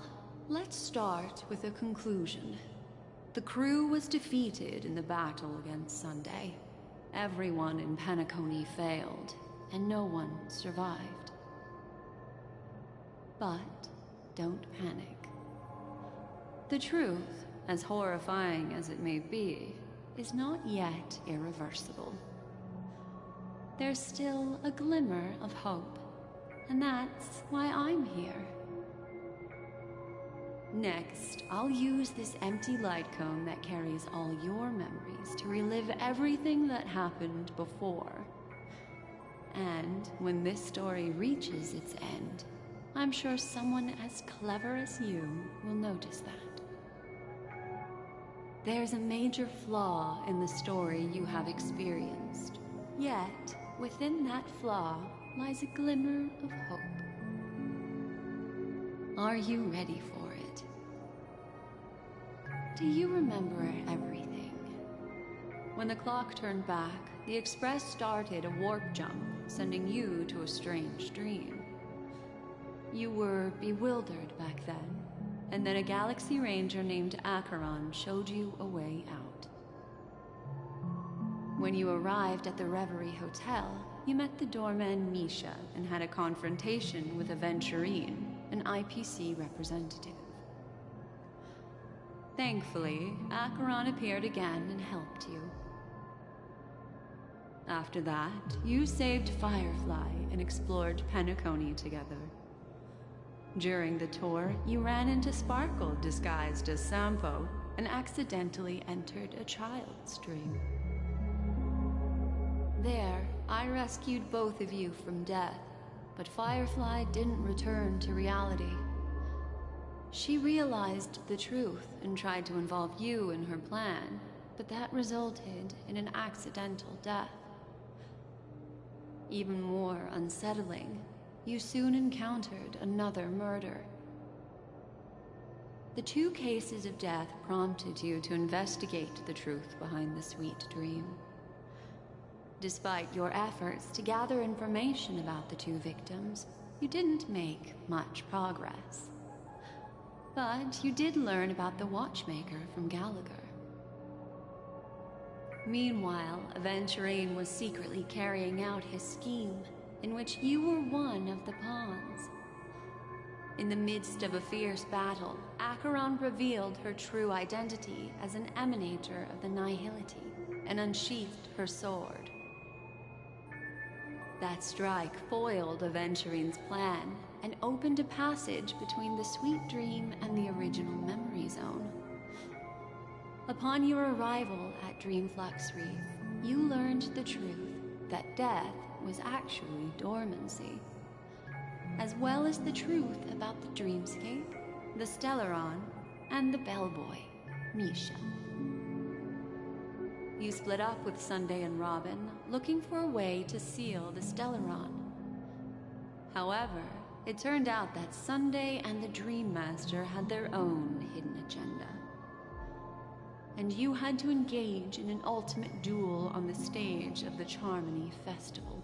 let's start with a conclusion. The crew was defeated in the battle against Sunday. Everyone in Penacony failed, and no one survived. But don't panic. The truth, as horrifying as it may be, is not yet irreversible. There's still a glimmer of hope, and that's why I'm here. Next, I'll use this empty light cone that carries all your memories to relive everything that happened before. And when this story reaches its end, I'm sure someone as clever as you will notice that. There's a major flaw in the story you have experienced. Yet, within that flaw lies a glimmer of hope. Are you ready for it? Do you remember everything? When the clock turned back, the Express started a warp jump, sending you to a strange dream. You were bewildered back then, and then a Galaxy Ranger named Acheron showed you a way out. When you arrived at the Reverie Hotel, you met the doorman Misha and had a confrontation with Aventurine, an IPC representative. Thankfully, Acheron appeared again and helped you. After that, you saved Firefly and explored Penacony together. During the tour, you ran into Sparkle disguised as Sampo and accidentally entered a child's dream. There, I rescued both of you from death, but Firefly didn't return to reality. She realized the truth and tried to involve you in her plan, but that resulted in an accidental death. Even more unsettling, you soon encountered another murder. The 2 cases of death prompted you to investigate the truth behind the sweet dream. Despite your efforts to gather information about the 2 victims, you didn't make much progress. But you did learn about the watchmaker from Gallagher. Meanwhile, Aventurine was secretly carrying out his scheme, in which you were one of the pawns. In the midst of a fierce battle, Acheron revealed her true identity as an emanator of the Nihility and unsheathed her sword. That strike foiled Aventurine's plan and opened a passage between the sweet dream and the original memory zone. Upon your arrival at Dreamflux Reef, you learned the truth that death was actually dormancy, as well as the truth about the dreamscape, the Stellaron, and the bellboy, Misha. You split up with Sunday and Robin, looking for a way to seal the Stellaron. However, it turned out that Sunday and the Dream Master had their own hidden agenda. And you had to engage in an ultimate duel on the stage of the Charmony Festival.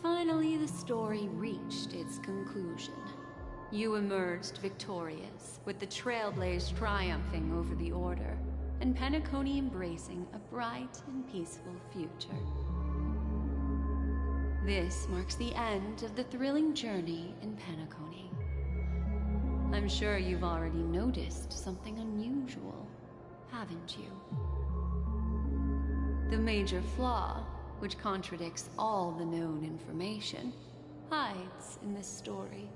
Finally, the story reached its conclusion. You emerged victorious, with the Trailblaze triumphing over the Order, and Penacony embracing a bright and peaceful future. This marks the end of the thrilling journey in Penacony. I'm sure you've already noticed something unusual, haven't you? The major flaw, which contradicts all the known information, hides in this story.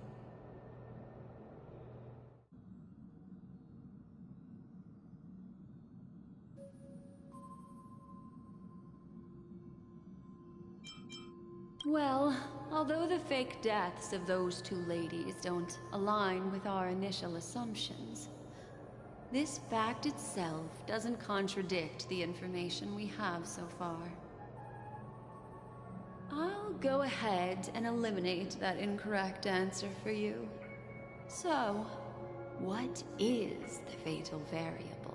Well, although the fake deaths of those 2 ladies don't align with our initial assumptions, this fact itself doesn't contradict the information we have so far. I'll go ahead and eliminate that incorrect answer for you. So, what is the fatal variable?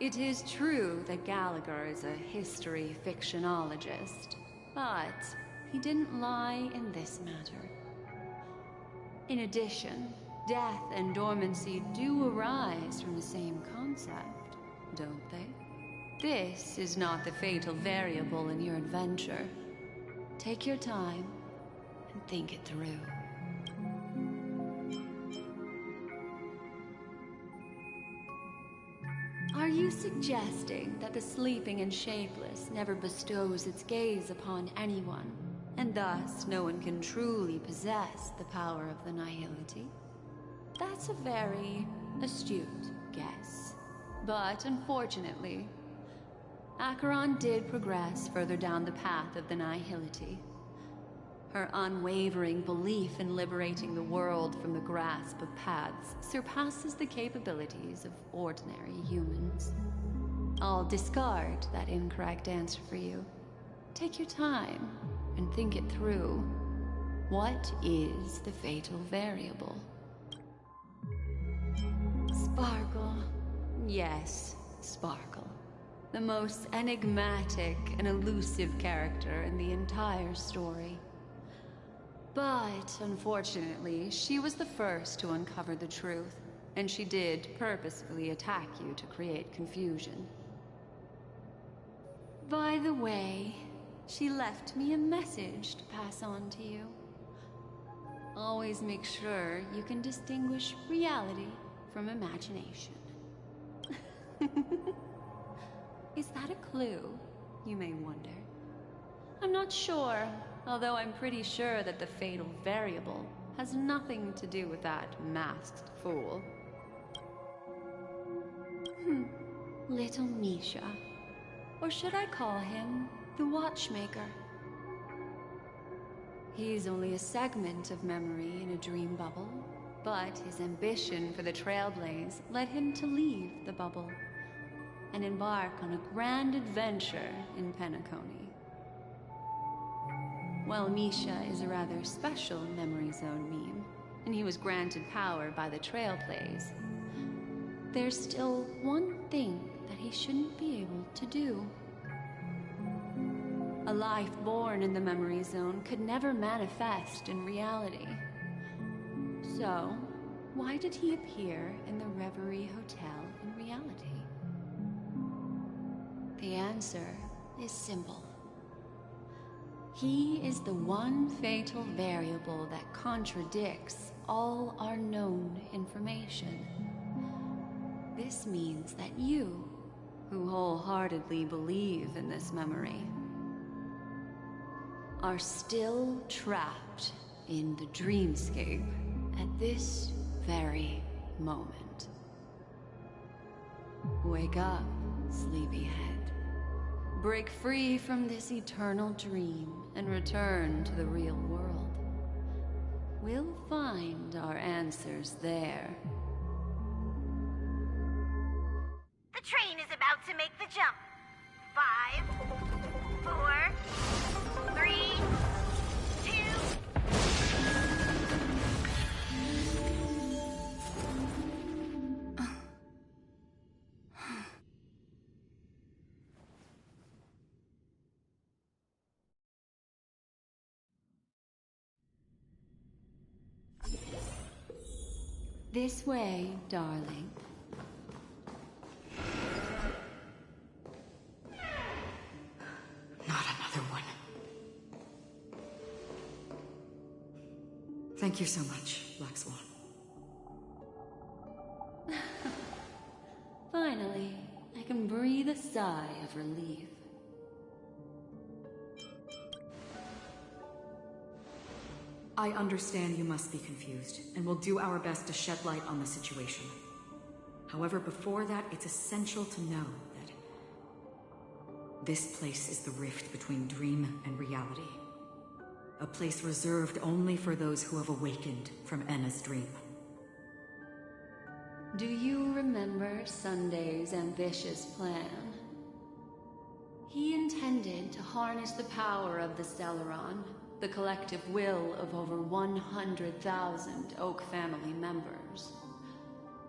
It is true that Gallagher is a history fictionologist, but he didn't lie in this matter. In addition, death and dormancy do arise from the same concept, don't they? This is not the fatal variable in your adventure. Take your time and think it through. Are you suggesting that the sleeping and shapeless never bestows its gaze upon anyone, and thus no one can truly possess the power of the nihility? That's a very astute guess. But unfortunately, Acheron did progress further down the path of the nihility. Her unwavering belief in liberating the world from the grasp of paths surpasses the capabilities of ordinary humans. I'll discard that incorrect answer for you. Take your time and think it through. What is the fatal variable? Sparkle. Yes, Sparkle. The most enigmatic and elusive character in the entire story. But, unfortunately, she was the first to uncover the truth, and she did purposefully attack you to create confusion. By the way, she left me a message to pass on to you. Always make sure you can distinguish reality from imagination. Is that a clue, you may wonder? I'm not sure, although I'm pretty sure that the fatal variable has nothing to do with that masked fool. Little Misha. Or should I call him the Watchmaker? He's only a segment of memory in a dream bubble, but his ambition for the Trailblaze led him to leave the bubble and embark on a grand adventure in Penacony. While Misha is a rather special Memory Zone meme, and he was granted power by the Trailblaze, there's still one thing that he shouldn't be able to do. A life born in the Memory Zone could never manifest in reality. So, why did he appear in the Reverie Hotel in reality? The answer is simple. He is the one fatal variable that contradicts all our known information. This means that you, who wholeheartedly believe in this memory, are still trapped in the dreamscape at this very moment. Wake up, sleepyhead. Break free from this eternal dream and return to the real world. We'll find our answers there. The train is about to make the jump. 5, 4, 3, 2... This way, darling. Not another one. Thank you so much, Black Swan. Finally, I can breathe a sigh of relief. I understand you must be confused, and we'll do our best to shed light on the situation. However, before that, it's essential to know that this place is the rift between dream and reality. A place reserved only for those who have awakened from Enna's dream. Do you remember Sunday's ambitious plan? He intended to harness the power of the Stellaron, the collective will of over 100,000 Oak family members,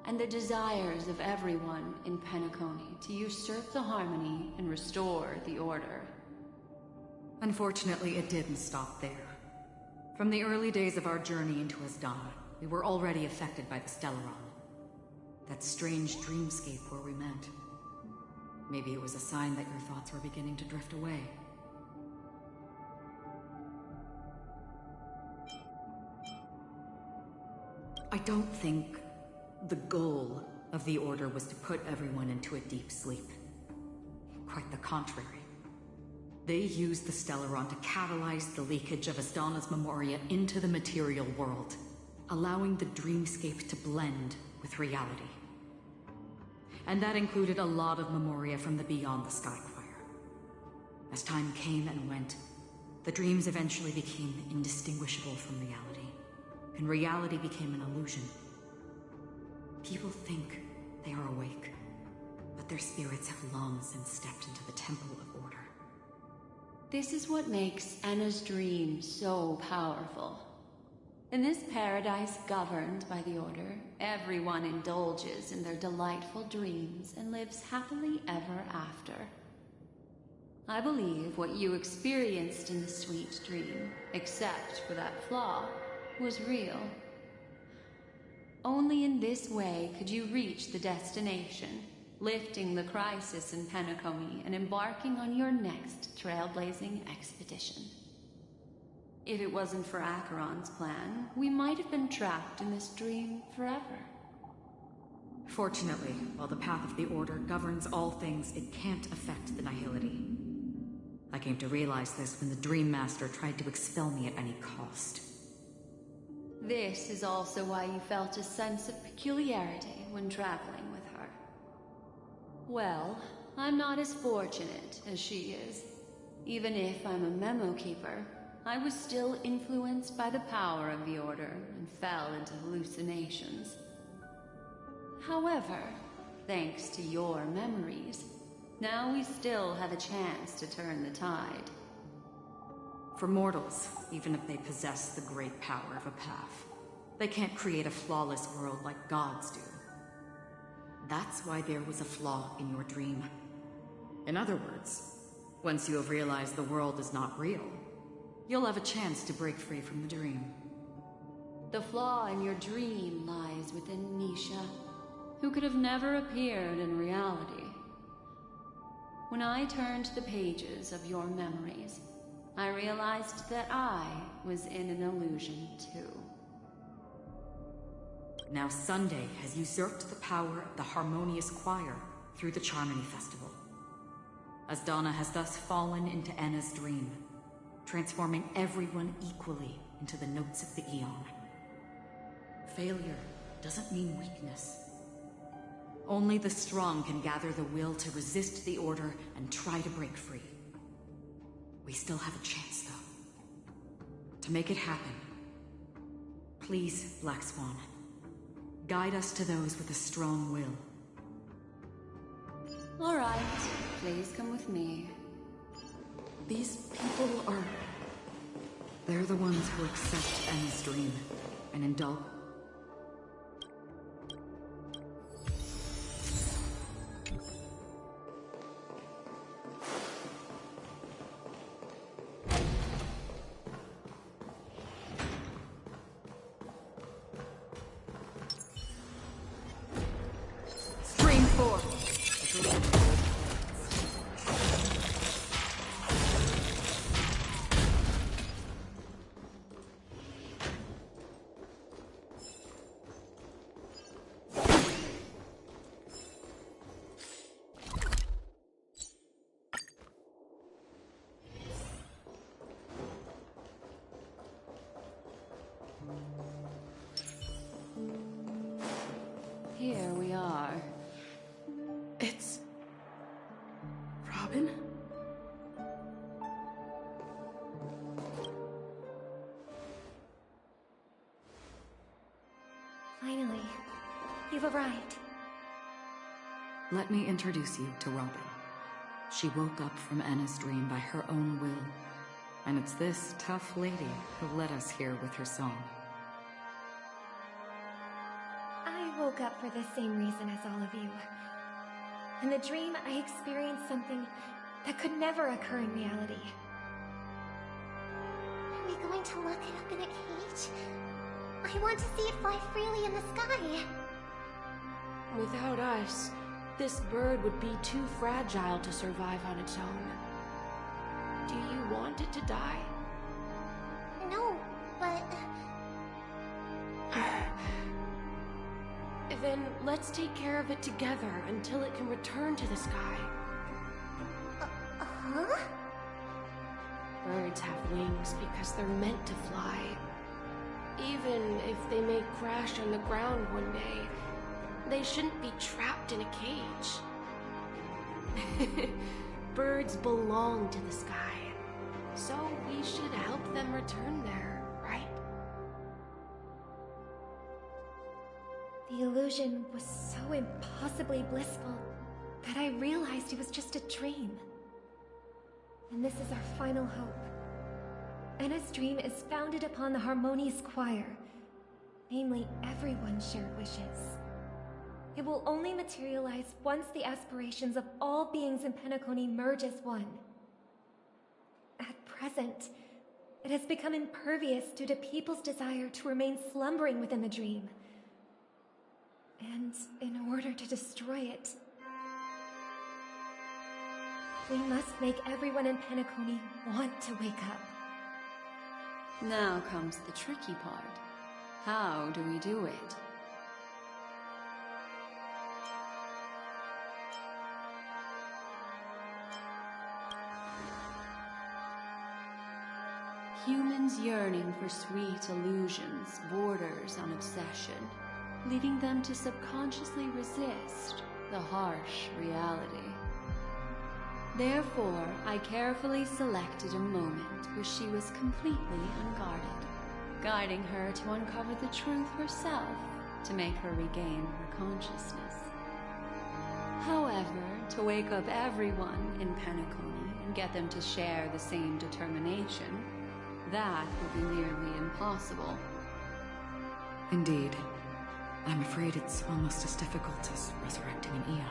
and the desires of everyone in Penacony to usurp the harmony and restore the order. Unfortunately, it didn't stop there. From the early days of our journey into Asdana, we were already affected by the Stellaron. That strange dreamscape where we met. Maybe it was a sign that your thoughts were beginning to drift away. I don't think the goal of the Order was to put everyone into a deep sleep. Quite the contrary. They used the Stellaron to catalyze the leakage of Asdana's memoria into the material world, allowing the dreamscape to blend with reality. And that included a lot of memoria from the Beyond the Skychoir. As time came and went, the dreams eventually became indistinguishable from reality, and reality became an illusion. People think they are awake, but their spirits have long since stepped into the Temple of Order. This is what makes Anna's dream so powerful. In this paradise governed by the Order, everyone indulges in their delightful dreams and lives happily ever after. I believe what you experienced in the sweet dream, except for that flaw, was real. Only in this way could you reach the destination, lifting the crisis in Penacony and embarking on your next trailblazing expedition. If it wasn't for Acheron's plan, we might have been trapped in this dream forever. Fortunately, while the path of the Order governs all things, it can't affect the Nihility. I came to realize this when the Dream Master tried to expel me at any cost. This is also why you felt a sense of peculiarity when traveling with her. Well, I'm not as fortunate as she is. Even if I'm a memo keeper, I was still influenced by the power of the Order and fell into hallucinations. However, thanks to your memories, now we still have a chance to turn the tide. For mortals, even if they possess the great power of a path, they can't create a flawless world like gods do. That's why there was a flaw in your dream. In other words, once you have realized the world is not real, you'll have a chance to break free from the dream. The flaw in your dream lies within Nisha, who could have never appeared in reality. When I turned the pages of your memories, I realized that I was in an illusion too. Now Sunday has usurped the power of the Harmonious Choir through the Charmony Festival. Asdana has thus fallen into Enna's dream, transforming everyone equally into the notes of the Aeon. Failure doesn't mean weakness. Only the strong can gather the will to resist the Order and try to break free. We still have a chance, though. To make it happen, please, Black Swan, guide us to those with a strong will. All right, please come with me. These people are... They're the ones who accept Enna's dream and indulge... Stream 4. Here we are. It's... Robin? Finally, you've arrived. Let me introduce you to Robin. She woke up from Enna's dream by her own will, and it's this tough lady who led us here with her song. I woke up for the same reason as all of you. In the dream, I experienced something that could never occur in reality. Are we going to lock it up in a cage? I want to see it fly freely in the sky. Without us, this bird would be too fragile to survive on its own. Do you want it to die? No, but... Then Let's take care of it together until it can return to the sky. Huh? Birds have wings because they're meant to fly. Even if they may crash on the ground one day, they shouldn't be trapped in a cage. Birds belong to the sky, so we should help them return there, right? The illusion was so impossibly blissful that I realized it was just a dream. And this is our final hope. Enna's dream is founded upon the harmonious choir, namely everyone's shared wishes. It will only materialize once the aspirations of all beings in Penacony merge as one. At present, it has become impervious due to people's desire to remain slumbering within the dream. And in order to destroy it, we must make everyone in Penacony want to wake up. Now comes the tricky part. How do we do it? Humans' yearning for sweet illusions borders on obsession, leading them to subconsciously resist the harsh reality. Therefore, I carefully selected a moment where she was completely unguarded, guiding her to uncover the truth herself to make her regain her consciousness. However, to wake up everyone in Penacony and get them to share the same determination, that would be nearly impossible. Indeed. I'm afraid it's almost as difficult as resurrecting an Eon.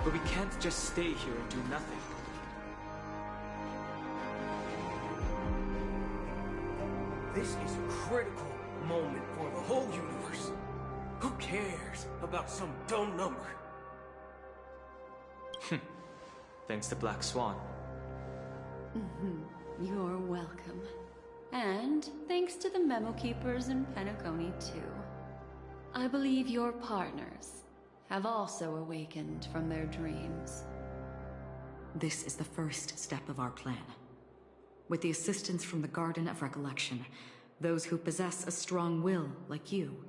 But we can't just stay here and do nothing. This is a critical moment for the whole universe. Who cares about some dumb number? Thanks to Black Swan. You're welcome. And thanks to the Memo Keepers in Penacony, too. I believe your partners have also awakened from their dreams. This is the first step of our plan. With the assistance from the Garden of Recollection, those who possess a strong will, like you,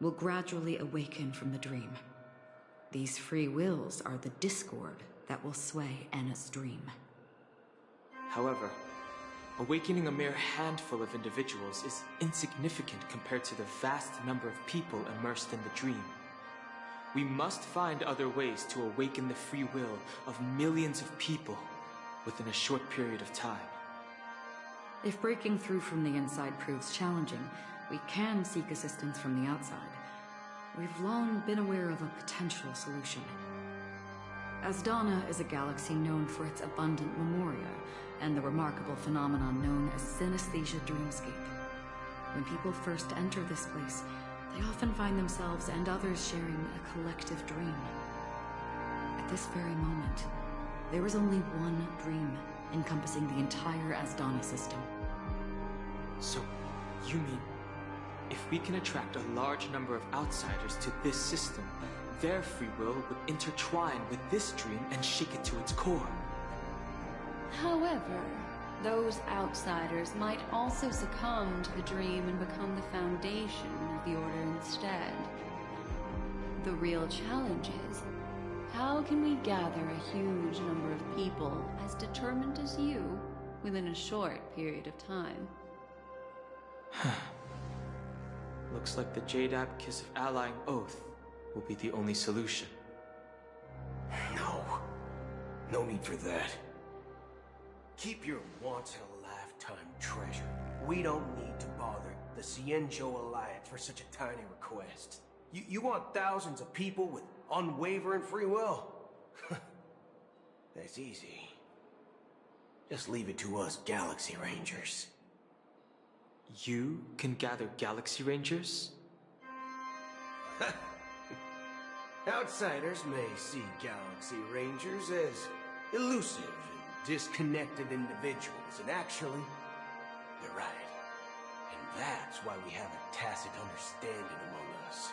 will gradually awaken from the dream. These free wills are the discord that will sway Enna's dream. However, awakening a mere handful of individuals is insignificant compared to the vast number of people immersed in the dream. We must find other ways to awaken the free will of millions of people within a short period of time. If breaking through from the inside proves challenging, we can seek assistance from the outside. We've long been aware of a potential solution. Asdana is a galaxy known for its abundant memoria, and the remarkable phenomenon known as synesthesia dreamscape. When people first enter this place, they often find themselves and others sharing a collective dream. At this very moment, there is only one dream encompassing the entire Asdana system. So, you mean, if we can attract a large number of outsiders to this system, their free will would intertwine with this dream and shake it to its core? However, those outsiders might also succumb to the dream and become the foundation of the Order instead. The real challenge is, how can we gather a huge number of people as determined as you within a short period of time? Looks like the Jade Kiss of Allying Oath will be the only solution. No need for that. Keep your once-in-a-lifetime treasure. We don't need to bother the Cienjo Alliance for such a tiny request. You want thousands of people with unwavering free will? That's easy. Just leave it to us Galaxy Rangers. You can gather Galaxy Rangers? Outsiders may see Galaxy Rangers as elusive and disconnected individuals, and actually, they're right. That's why we have a tacit understanding among us.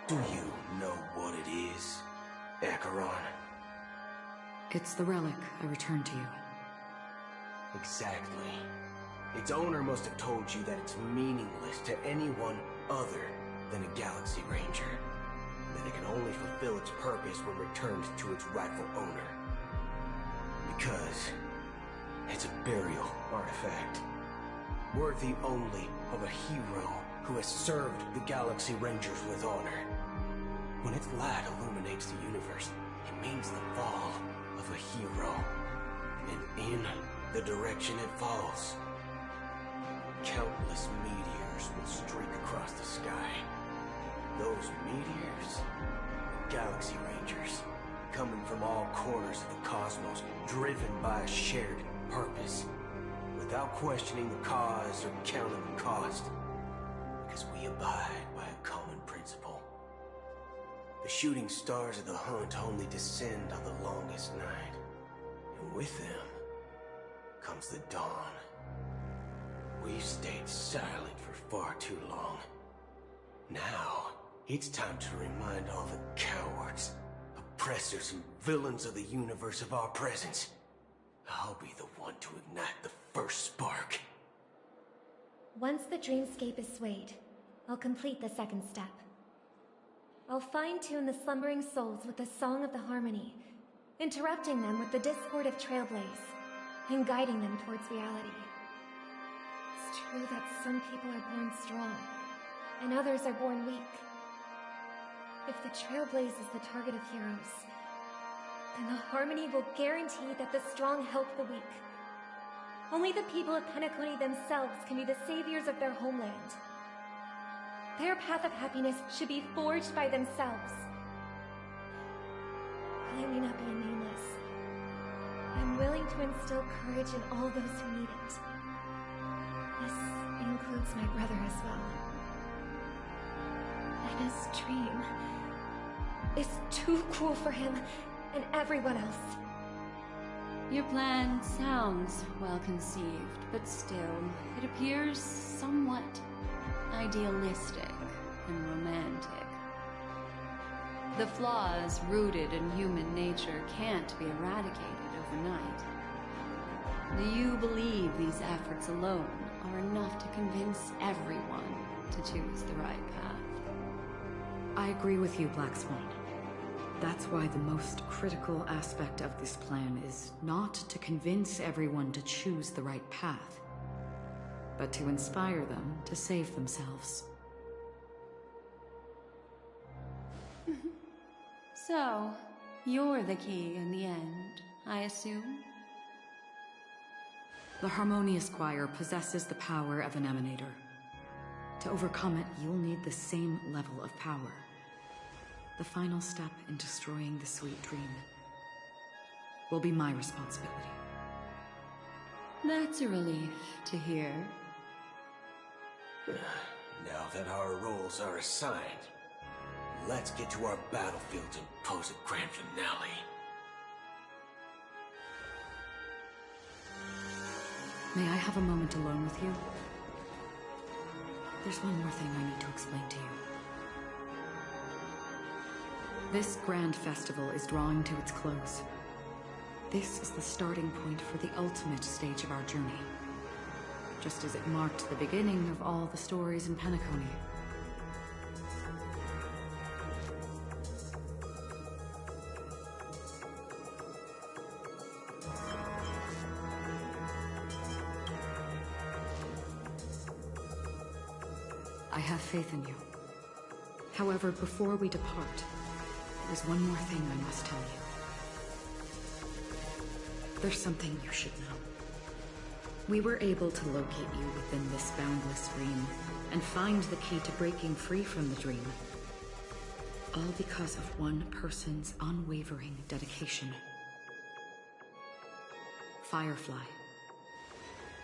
Do you know what it is, Acheron? It's the relic I returned to you. Exactly. Its owner must have told you that it's meaningless to anyone other than a Galaxy Ranger. That it can only fulfill its purpose when returned to its rightful owner. Because it's a burial artifact. Worthy only of a hero who has served the Galaxy Rangers with honor. When its light illuminates the universe, it means the fall of a hero. And in the direction it falls, countless meteors will streak across the sky. Those meteors are Galaxy Rangers, coming from all corners of the cosmos, driven by a shared purpose, without questioning the cause or counting the cost, because we abide by a common principle. The shooting stars of the hunt only descend on the longest night, and with them comes the dawn. We've stayed silent for far too long. Now, it's time to remind all the cowards, oppressors, and villains of the universe of our presence. I'll be the one to ignite the first spark. Once the dreamscape is swayed, I'll complete the second step. I'll fine-tune the slumbering souls with the Song of the Harmony, interrupting them with the discord of Trailblaze, and guiding them towards reality. It's true that some people are born strong, and others are born weak. If the Trailblaze is the target of heroes, then the Harmony will guarantee that the strong help the weak. Only the people of Penacony themselves can be the saviors of their homeland. Their path of happiness should be forged by themselves. While I may not be a nameless, I'm willing to instill courage in all those who need it. This includes my brother as well. And his dream is too cruel for him and everyone else. Your plan sounds well conceived, but still, it appears somewhat idealistic and romantic. The flaws rooted in human nature can't be eradicated overnight. Do you believe these efforts alone are enough to convince everyone to choose the right path? I agree with you, Black Swan. That's why the most critical aspect of this plan is not to convince everyone to choose the right path, but to inspire them to save themselves. So, you're the key in the end, I assume? The Harmonious Choir possesses the power of an emanator. To overcome it, you'll need the same level of power. The final step in destroying the sweet dream will be my responsibility. That's a relief to hear. Now that our roles are assigned, let's get to our battlefields and pose a grand finale. May I have a moment alone with you? There's one more thing I need to explain to you. This grand festival is drawing to its close. This is the starting point for the ultimate stage of our journey, just as it marked the beginning of all the stories in Penacony. I have faith in you. However, before we depart, there's one more thing I must tell you. There's something you should know. We were able to locate you within this boundless dream and find the key to breaking free from the dream. All because of one person's unwavering dedication. Firefly.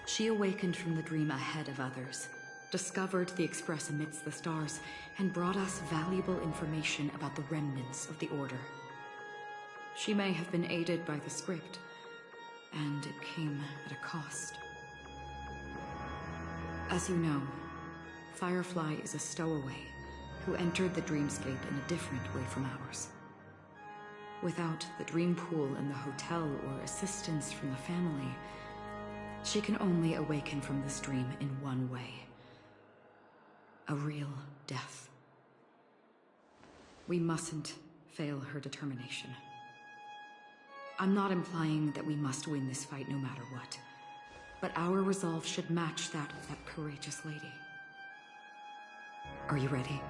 She awakened from the dream ahead of others, discovered the Express amidst the stars, and brought us valuable information about the remnants of the Order. She may have been aided by the script, and it came at a cost. As you know, Firefly is a stowaway who entered the dreamscape in a different way from ours. Without the dream pool in the hotel or assistance from the family, she can only awaken from this dream in one way. A real death. We mustn't fail her determination. I'm not implying that we must win this fight no matter what, but our resolve should match that of that courageous lady. Are you ready?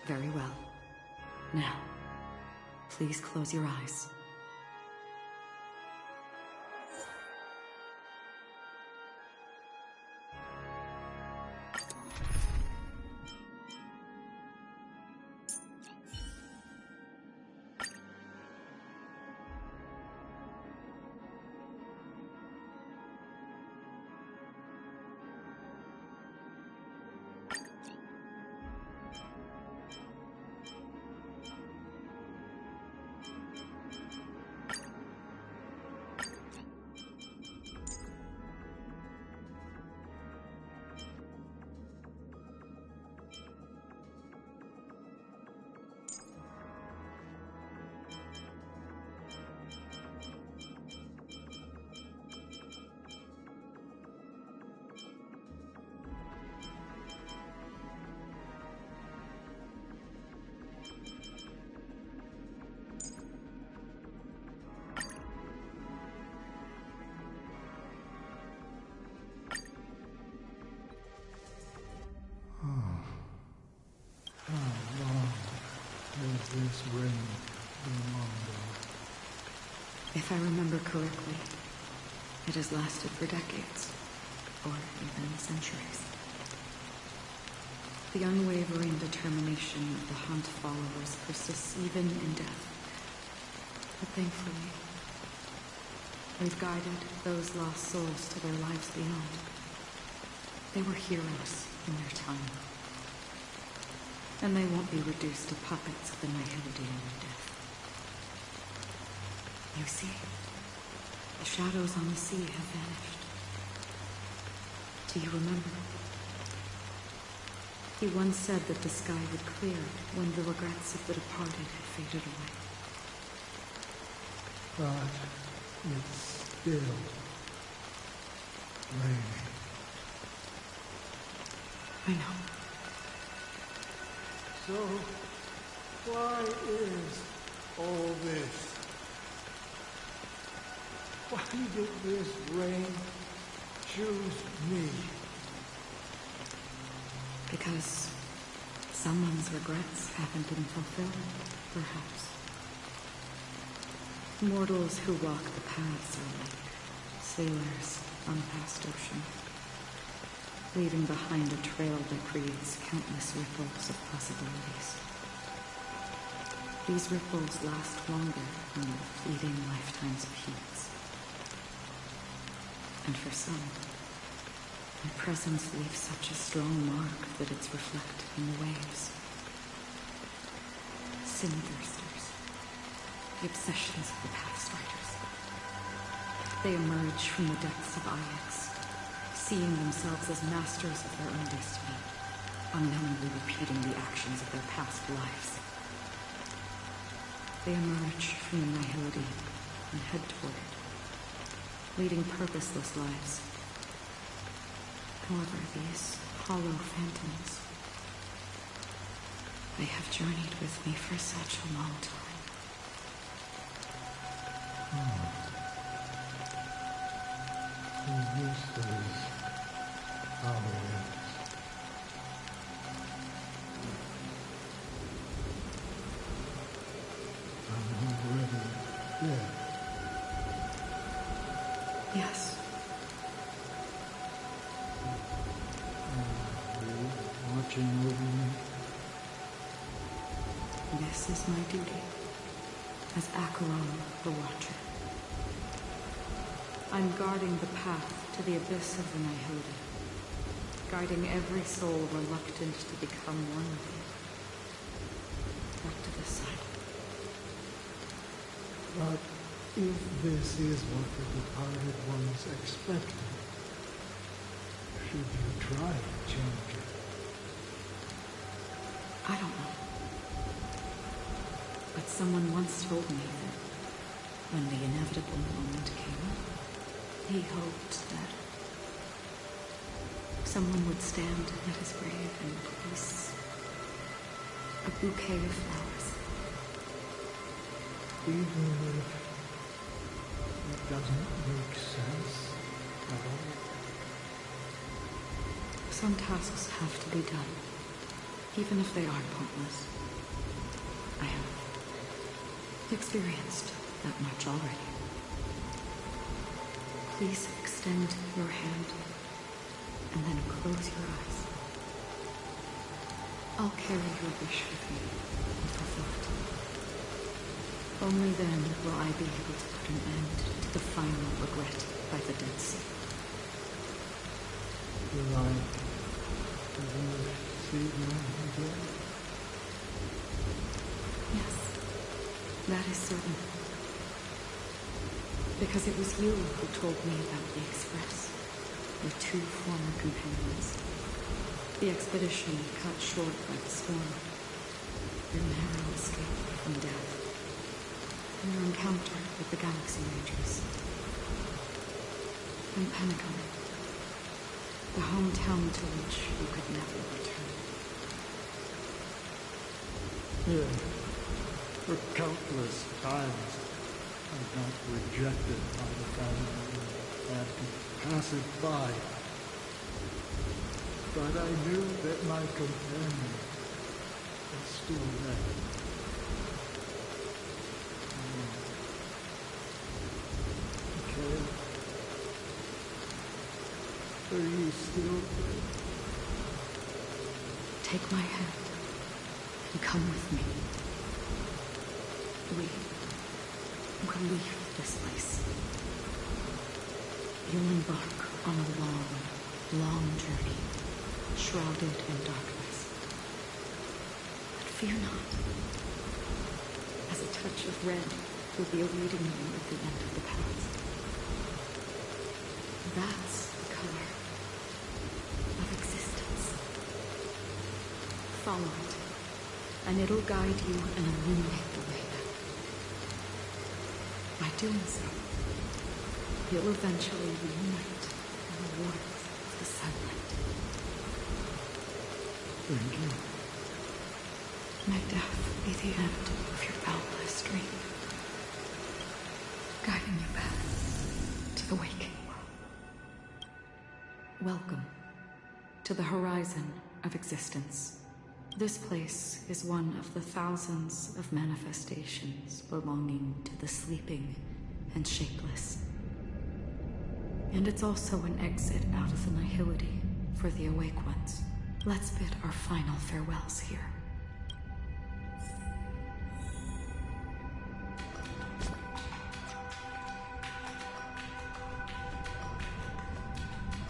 Very well. Now, please close your eyes. This ring belonged. If I remember correctly, it has lasted for decades, or even centuries. The unwavering determination of the Hunt followers persists even in death. But thankfully, we've guided those lost souls to their lives beyond. They were heroes in their time. And they won't be reduced to puppets of the Nihilidian death. You see, the shadows on the sea have vanished. Do you remember? He once said that the sky would clear when the regrets of the departed had faded away. But it's still raining. I know. So, why is all this? Why did this rain choose me? Because someone's regrets haven't been fulfilled, perhaps. Mortals who walk the paths are like sailors on a vast ocean, leaving behind a trail that creates countless ripples of possibilities. These ripples last longer than the fleeting lifetimes of heats. And for some, my presence leaves such a strong mark that it's reflected in the waves. Sin-thirsters, the obsessions of the Pathfinders. They emerge from the depths of Ix, seeing themselves as masters of their own destiny, unknowingly repeating the actions of their past lives. They emerge from the Nihility and head toward it, leading purposeless lives. However, these hollow phantoms, they have journeyed with me for such a long time. So this is how it is. I'm already dead. Yes. Are you watching over me? This is my duty, as Acheron the Watcher. I'm guarding the path to the abyss of the Nihility, guiding every soul reluctant to become one with it. Back to this side. But If this is what the departed ones expected, should you try to change it? I don't know. But someone once told me that when the inevitable moment came, he hoped that someone would stand at his grave and place a bouquet of flowers. Even if it doesn't make sense at all? Some tasks have to be done, even if they are pointless. I have experienced that much already. Please extend your hand and then close your eyes. I'll carry your wish with me and fulfill it. Only then will I be able to put an end to the final regret by the Dead Sea. Will I ever see you again? Yes, that is certain. Because it was you who told me about the Express, your two former companions. The expedition cut short by the storm, your narrow escape from death, and your encounter with the Galaxy Rangers. And Pentagon, the hometown to which you could never return. Yeah. For countless times, I got rejected by the family and had to pass it by. But I knew that my companion was still there. Okay. Are you still there? Take my hand and come with me. We will leave this place. You'll embark on a long, long journey, shrouded in darkness. But fear not, as a touch of red will be awaiting you at the end of the path. That's the color of existence. Follow it, and it'll guide you and illuminate the way back. By doing so, you'll eventually reunite in the warmth of the sunlight. Thank you. May death be the end of your boundless dream, guiding you back to the waking world. Welcome to the horizon of existence. This place is one of the thousands of manifestations belonging to the sleeping and shapeless. And it's also an exit out of the nihility for the awake ones. Let's bid our final farewells here.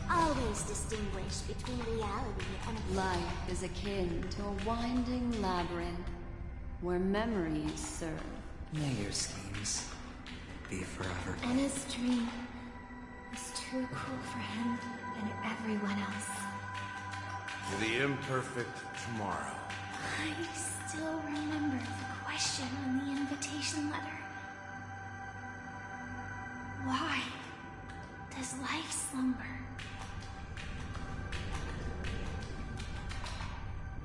Always distinguish between reality and Life is akin to a winding labyrinth where memories serve. May your schemes be forever. And his dream was too cruel for him and everyone else. The imperfect tomorrow. I still remember the question on the invitation letter. Why does life slumber?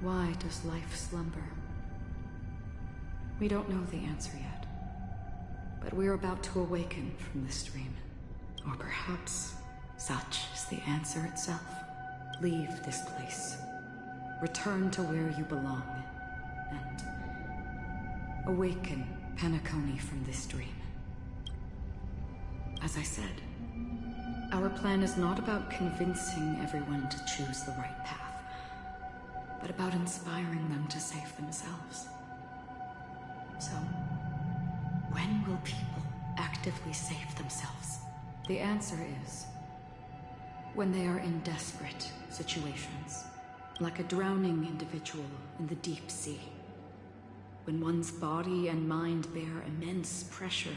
Why does life slumber? We don't know the answer yet, but we're about to awaken from this dream. Or perhaps such is the answer itself. Leave this place. Return to where you belong. And awaken Penacony from this dream. As I said, our plan is not about convincing everyone to choose the right path, but about inspiring them to save themselves. So, when will people actively save themselves? The answer is when they are in desperate situations, like a drowning individual in the deep sea. When one's body and mind bear immense pressure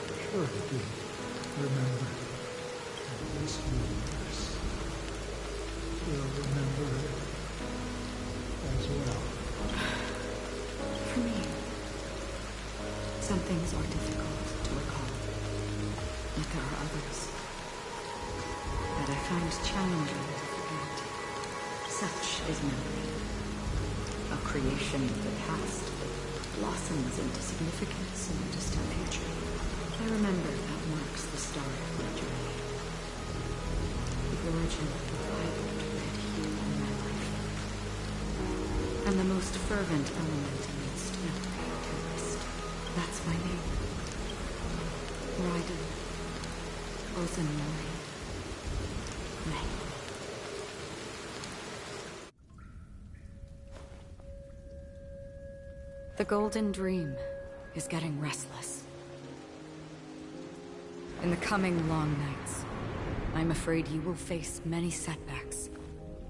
prefer to be remembered. And this universe will remember it as well. For me, some things are difficult to recall. Yet there are others that I find challenging to forget. Such is memory. A creation of the past that blossoms into significance in the distant future. I remember that marks the start of my journey. The origin of the vibrant red hue in my life. And the most fervent element amidst every tempest. That's my name. Raiden Ozanori. May. The Golden Dream is getting restless. In the coming long nights, I'm afraid you will face many setbacks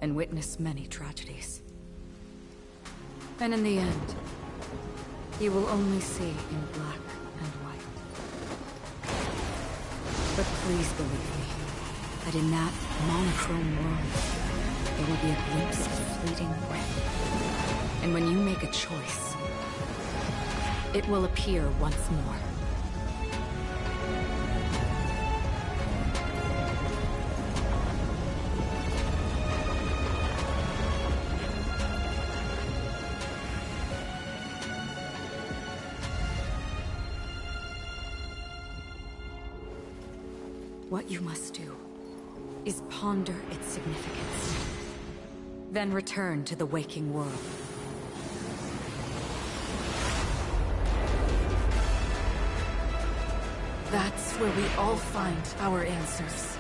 and witness many tragedies. And in the end, you will only see in black and white. But please believe me, that in that monochrome world, there will be a glimpse of fleeting gray. And when you make a choice, it will appear once more. What you must do is ponder its significance, then return to the waking world. That's where we all find our answers.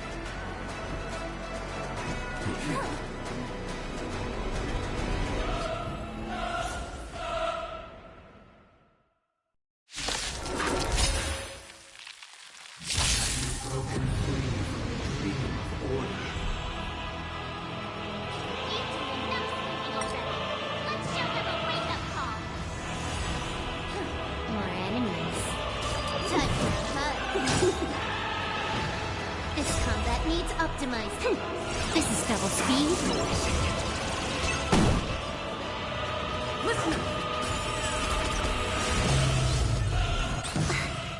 More enemies. Time for a cut. This combat needs optimized. This is double speed. Listen!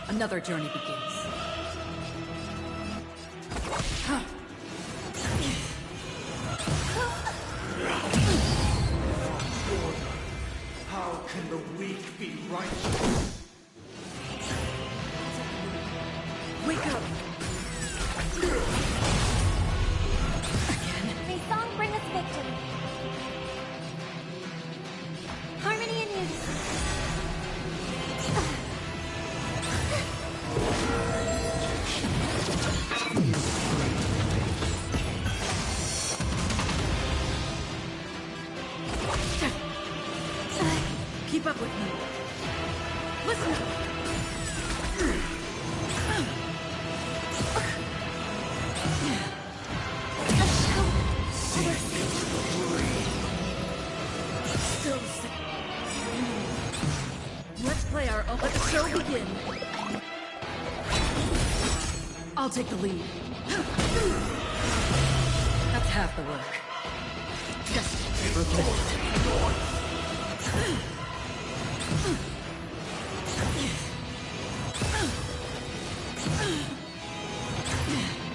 Another journey begins. How can the weak be righteous? Wake up! May song bring us victory. Harmony and unity. Keep up with me. Listen! Still sick. Let's play our own. Let the show begin. I'll take the lead. That's half the work. Just repeat.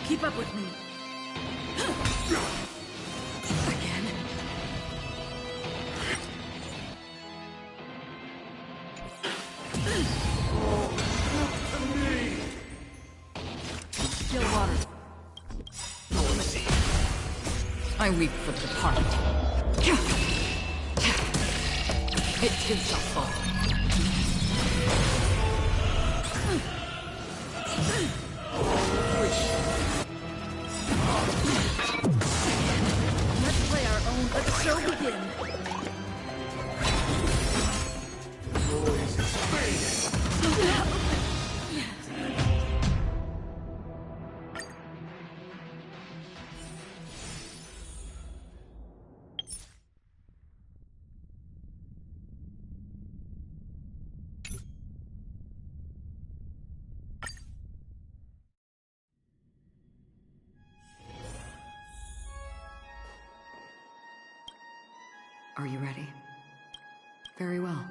Keep up with me. Again. Still water. I weep for the part. It too shall fall. Let's play our own. Let the show begin. Are you ready? Very well.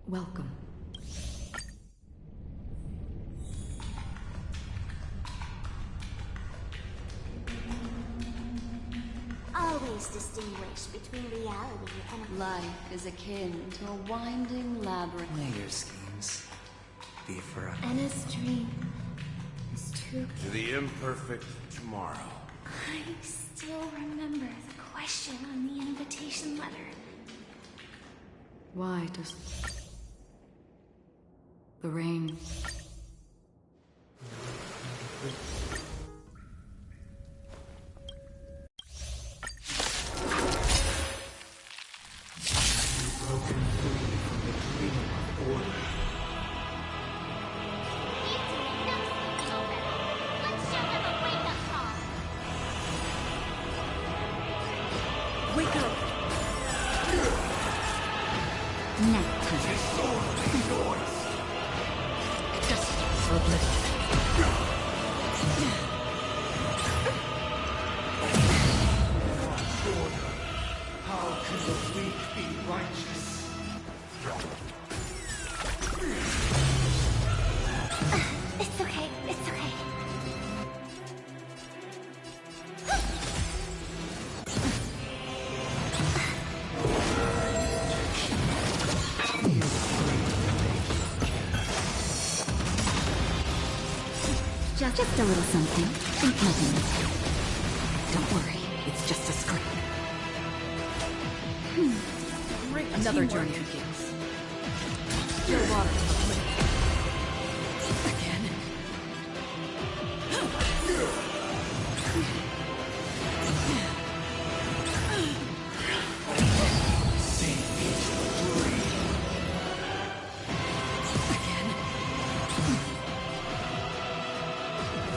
Welcome. Always distinguish between reality and Life is akin to a winding labyrinth. May your schemes be forever. And his dream is too... To the imperfect tomorrow. I still remember the question on the invitation letter. Why does the rain... It's okay, it's okay. Just a little something. Think nothing. Don't worry, it's just a script. Another journey begins. Still water to the cliff. Again.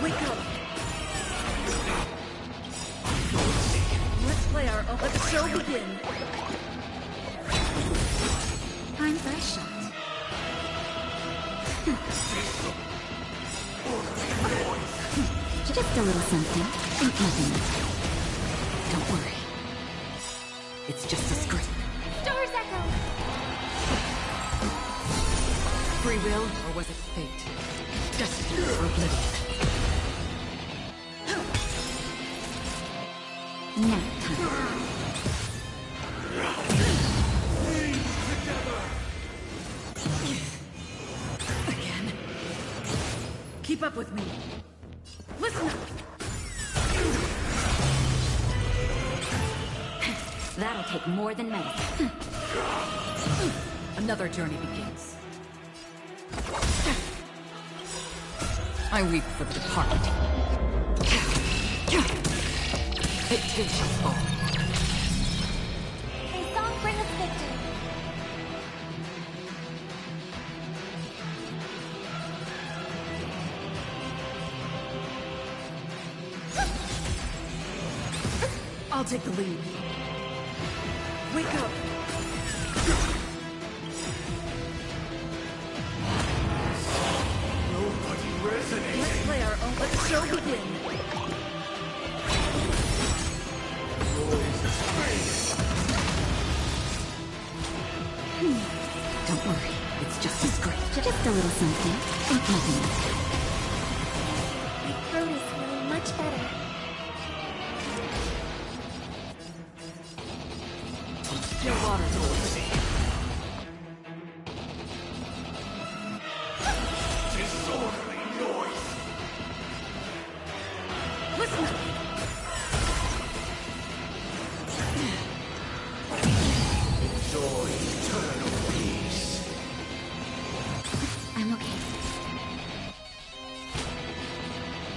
Wake up! Let's play our own. Let the show begin. Time for a shot. Just a little something. Think nothing. Don't worry. It's just a script. Doors echo! Free will, or was it fate? Destiny or oblivion? Nap time. Again. Keep up with me. Listen up. That'll take more than medicine. Another journey begins. I weep for the departed. It too shall fall. May song bring us victory. I'll take the lead. Wake up! Nobody resonating. Let's play our own. Let the show begin. Don't worry, it's just a script. Just a little something. Think nothing. My throat is feeling much better. Your water's over. Disorderly noise. Listen up. Enjoy eternal peace. I'm okay.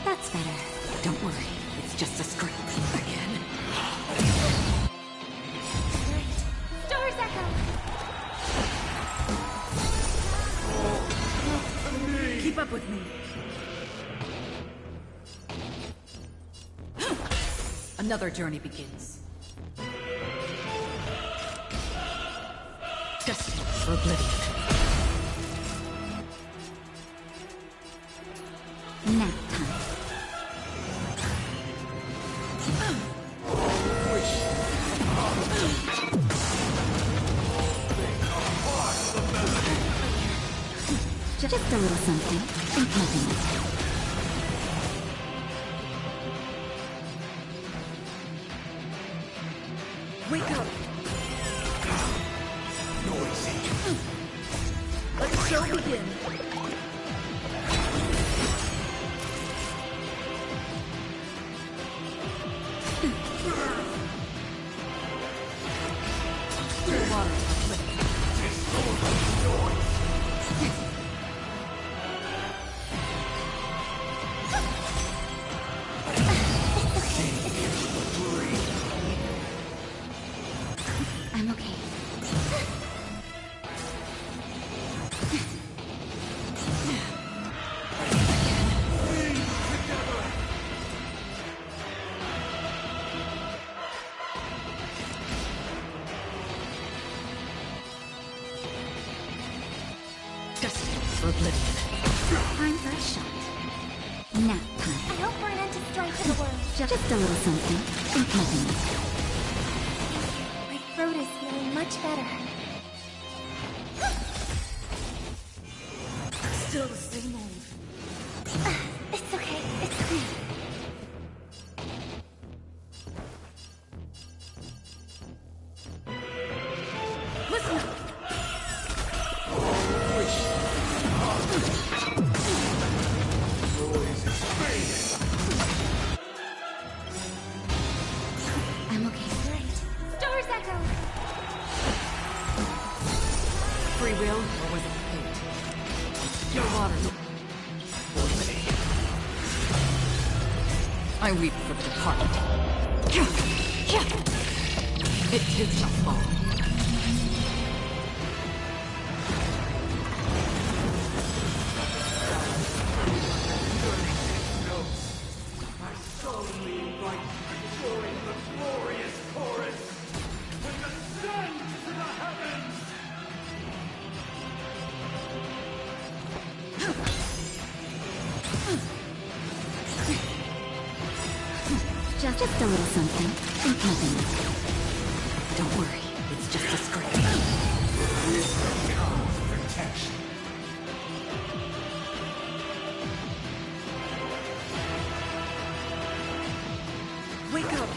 That's better. Don't worry, it's just a scrape. Again. Star's Echo! Keep up with me. Another journey begins. Destined for oblivion. Nap time. Just a little something. Think nothing of it. Wake up! Noisy. Let the show begin. I'm okay. Destined for oblivion. Time for a shot. Nap time. I hope we're an end to strife for the world. Just a little something. Think nothing of it. My throat is feeling much better. Still the same old. It's okay. It's okay. Listen up. I'm okay. Great. Star's Echo! Free will, or was it fate? Your water. I weep for the departed. It too shall fall. My solemnly invite you to join the glorious chorus and ascend to the heavens! Just a little something. Think nothing of it. Don't worry, it's just a scrape. Wisdom comes protection. Wake up!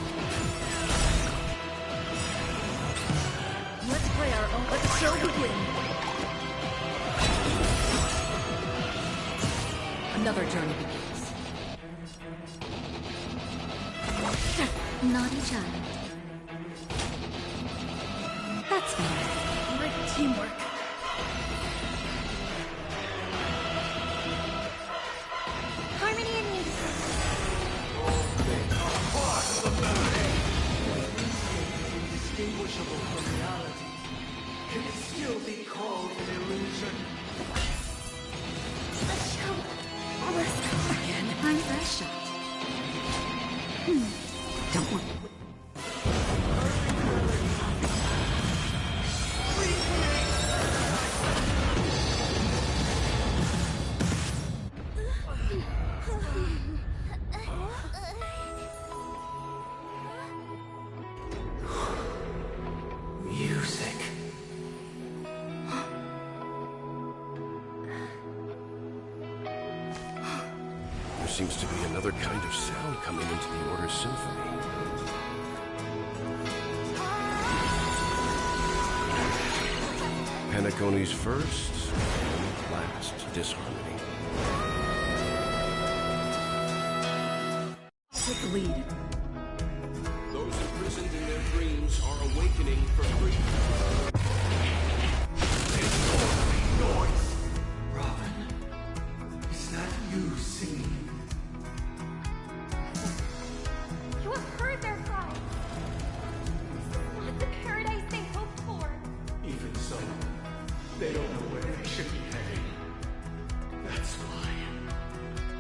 Let's play our own. Let the show begin. Another journey begins. Naughty child. That's better. Great teamwork. Harmony and unity. Indistinguishable from reality. Can it still be called an illusion? The show almost over. Again, I'm for a shot. Don't worry. Music. There seems to be another kind of sound coming into the Order's symphony. Penacony's first and last disharmony. Take the lead. Those imprisoned in their dreams are awakening for freedom. Noise. Robin. They don't know where they should be heading. That's why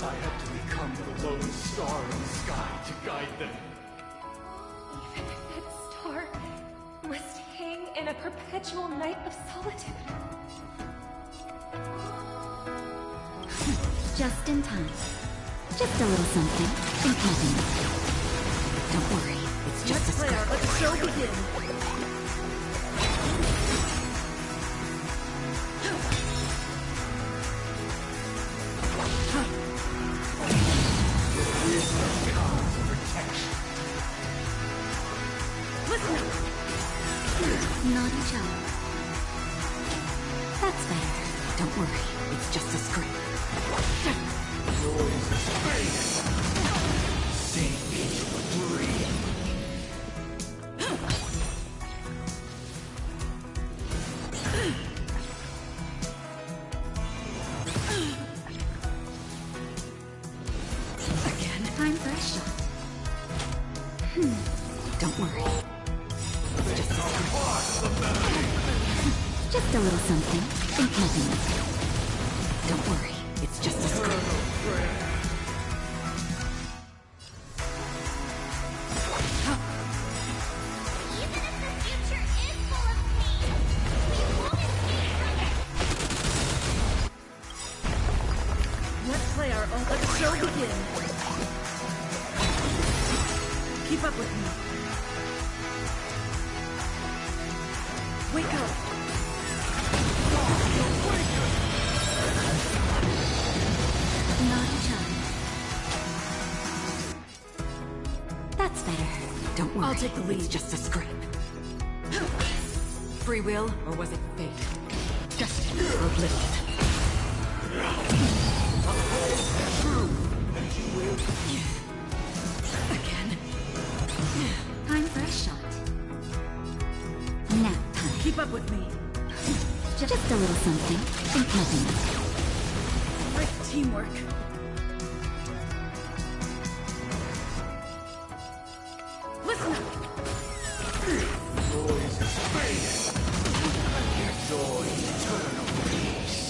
I had to become the lone star in the sky to guide them. Even if that star must hang in a perpetual night of solitude. Just in time. Just a little something. Think nothing. Don't worry, it's just a script. Let the show begin. Listen up. Naughty child. That's better. Don't worry, it's just a script. Noise is fading. Sink into a dream. Again, time for a shot. Don't worry. It's just a script. Just a little something. Think nothing. Don't worry. It's just a script. Even if the future is full of pain, we won't escape from it. Let's play our own. Let the show begin. Keep up with me. Wake up. Naughty child. That's better. Don't worry. I'll take the lead. It's just a script. Free will, or was it fate? Destiny or oblivion? Again. Time for a shot. Nap time. Keep up with me. Just a little something. Think nothing. Great teamwork. Listen up. Noise is fading. Enjoy eternal peace.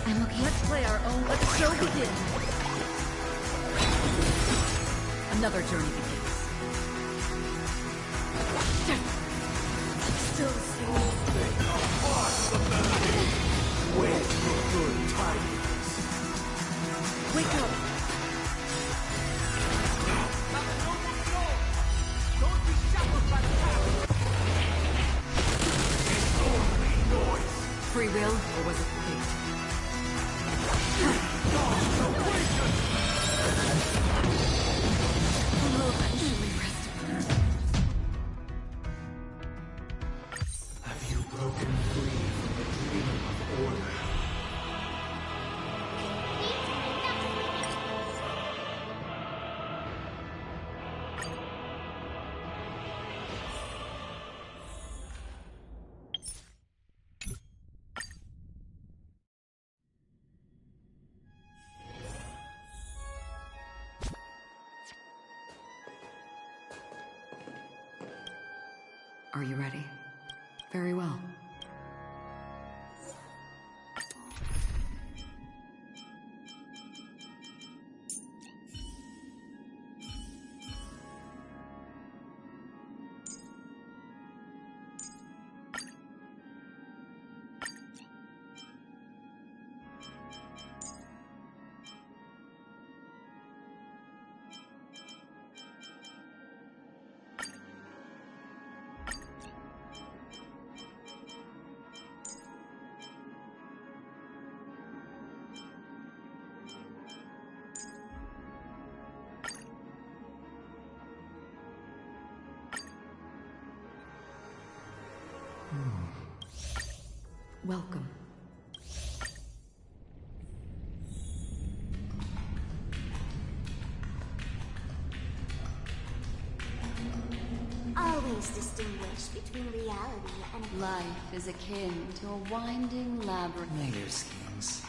I'm okay. Let's play our own. Let the show begin. Another journey begins. Still singing. Wait for good tidings. Wake up. Free will, or was it fate? We'll eventually rest. Have you broken free from the dream of order? Are you ready? Very well. Welcome. Always distinguish between reality and Life is akin to a winding labyrinth. May your schemes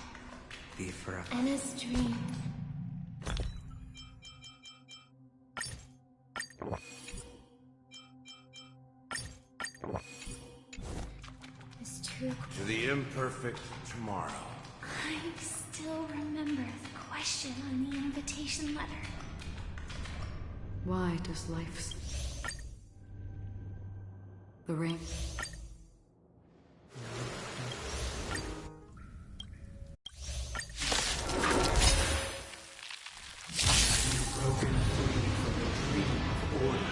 be forever. Anna's dream. to... the imperfect tomorrow. I still remember the question on the invitation letter. Why does life... The ring... Broken free from the dream of order.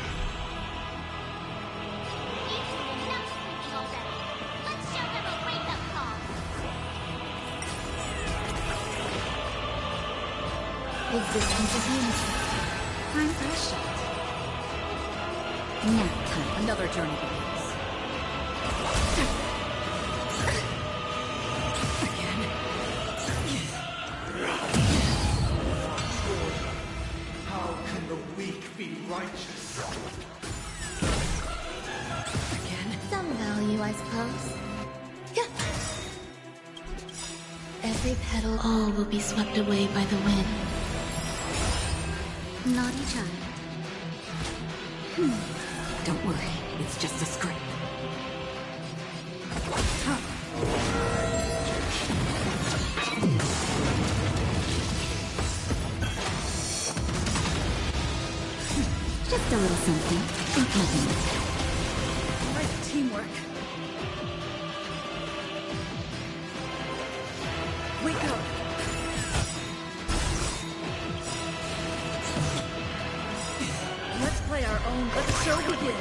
Enough sleeping already. Let's show them a wake-up call. Existence is unity. I'm fresh. Nap time. Another journey begins. How can the weak be righteous? Some value, I suppose. Every petal, all will be swept away by the wind. Naughty child. Don't worry, it's just a script. Just a little something. Think nothing. Nice teamwork. Wake up. Let's play our own. Let the show begin.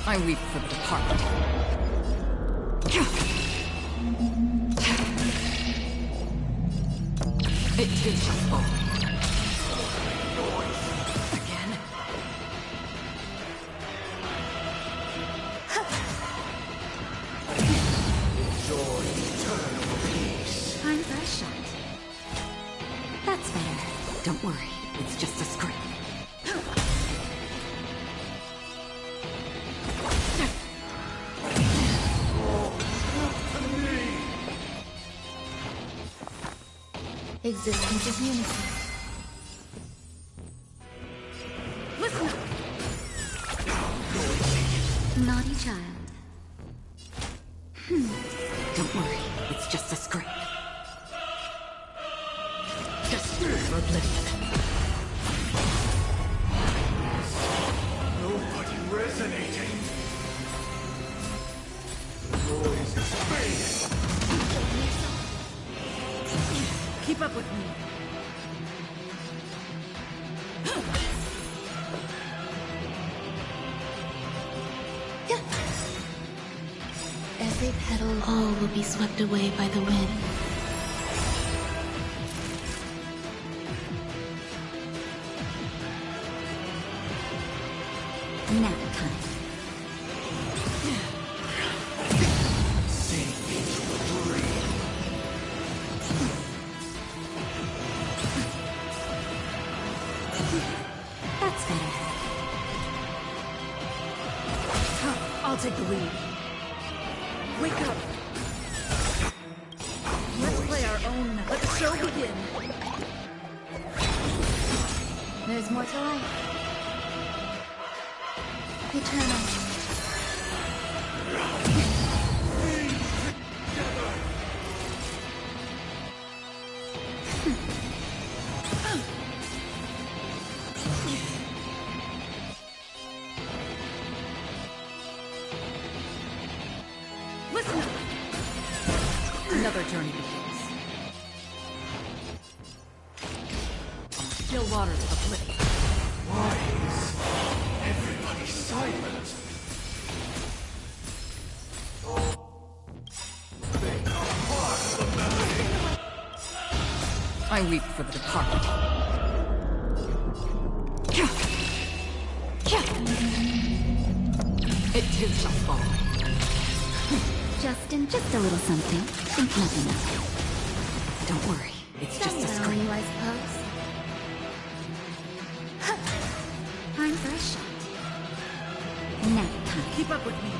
I weep for the departed. It too shall fall. Again. Enjoy eternal peace. I'm fresh shot. That's better. Don't worry, it's just a script. Existence is unity. Listen up. Naughty child. Don't worry, it's just a script. Just for oblivion. Nobody resonating. The noise is fading. Keep up with me. Every petal, all will be swept away by the wind. Nap time. Sink into a dream. That's better. I'll take the lead. Wake up. Let's play our own. Let the show begin. There's more to life. Eternal. Listen up. Another journey begins. Still water to the flip. Why is everybody silent? They are part of the melody. I weep for the departed. It too shall fall. Justin, just a little something. Think nothing of it. Don't worry, it's just a script. Value, I suppose. I'm fresh shot. Nap time. Keep up with me.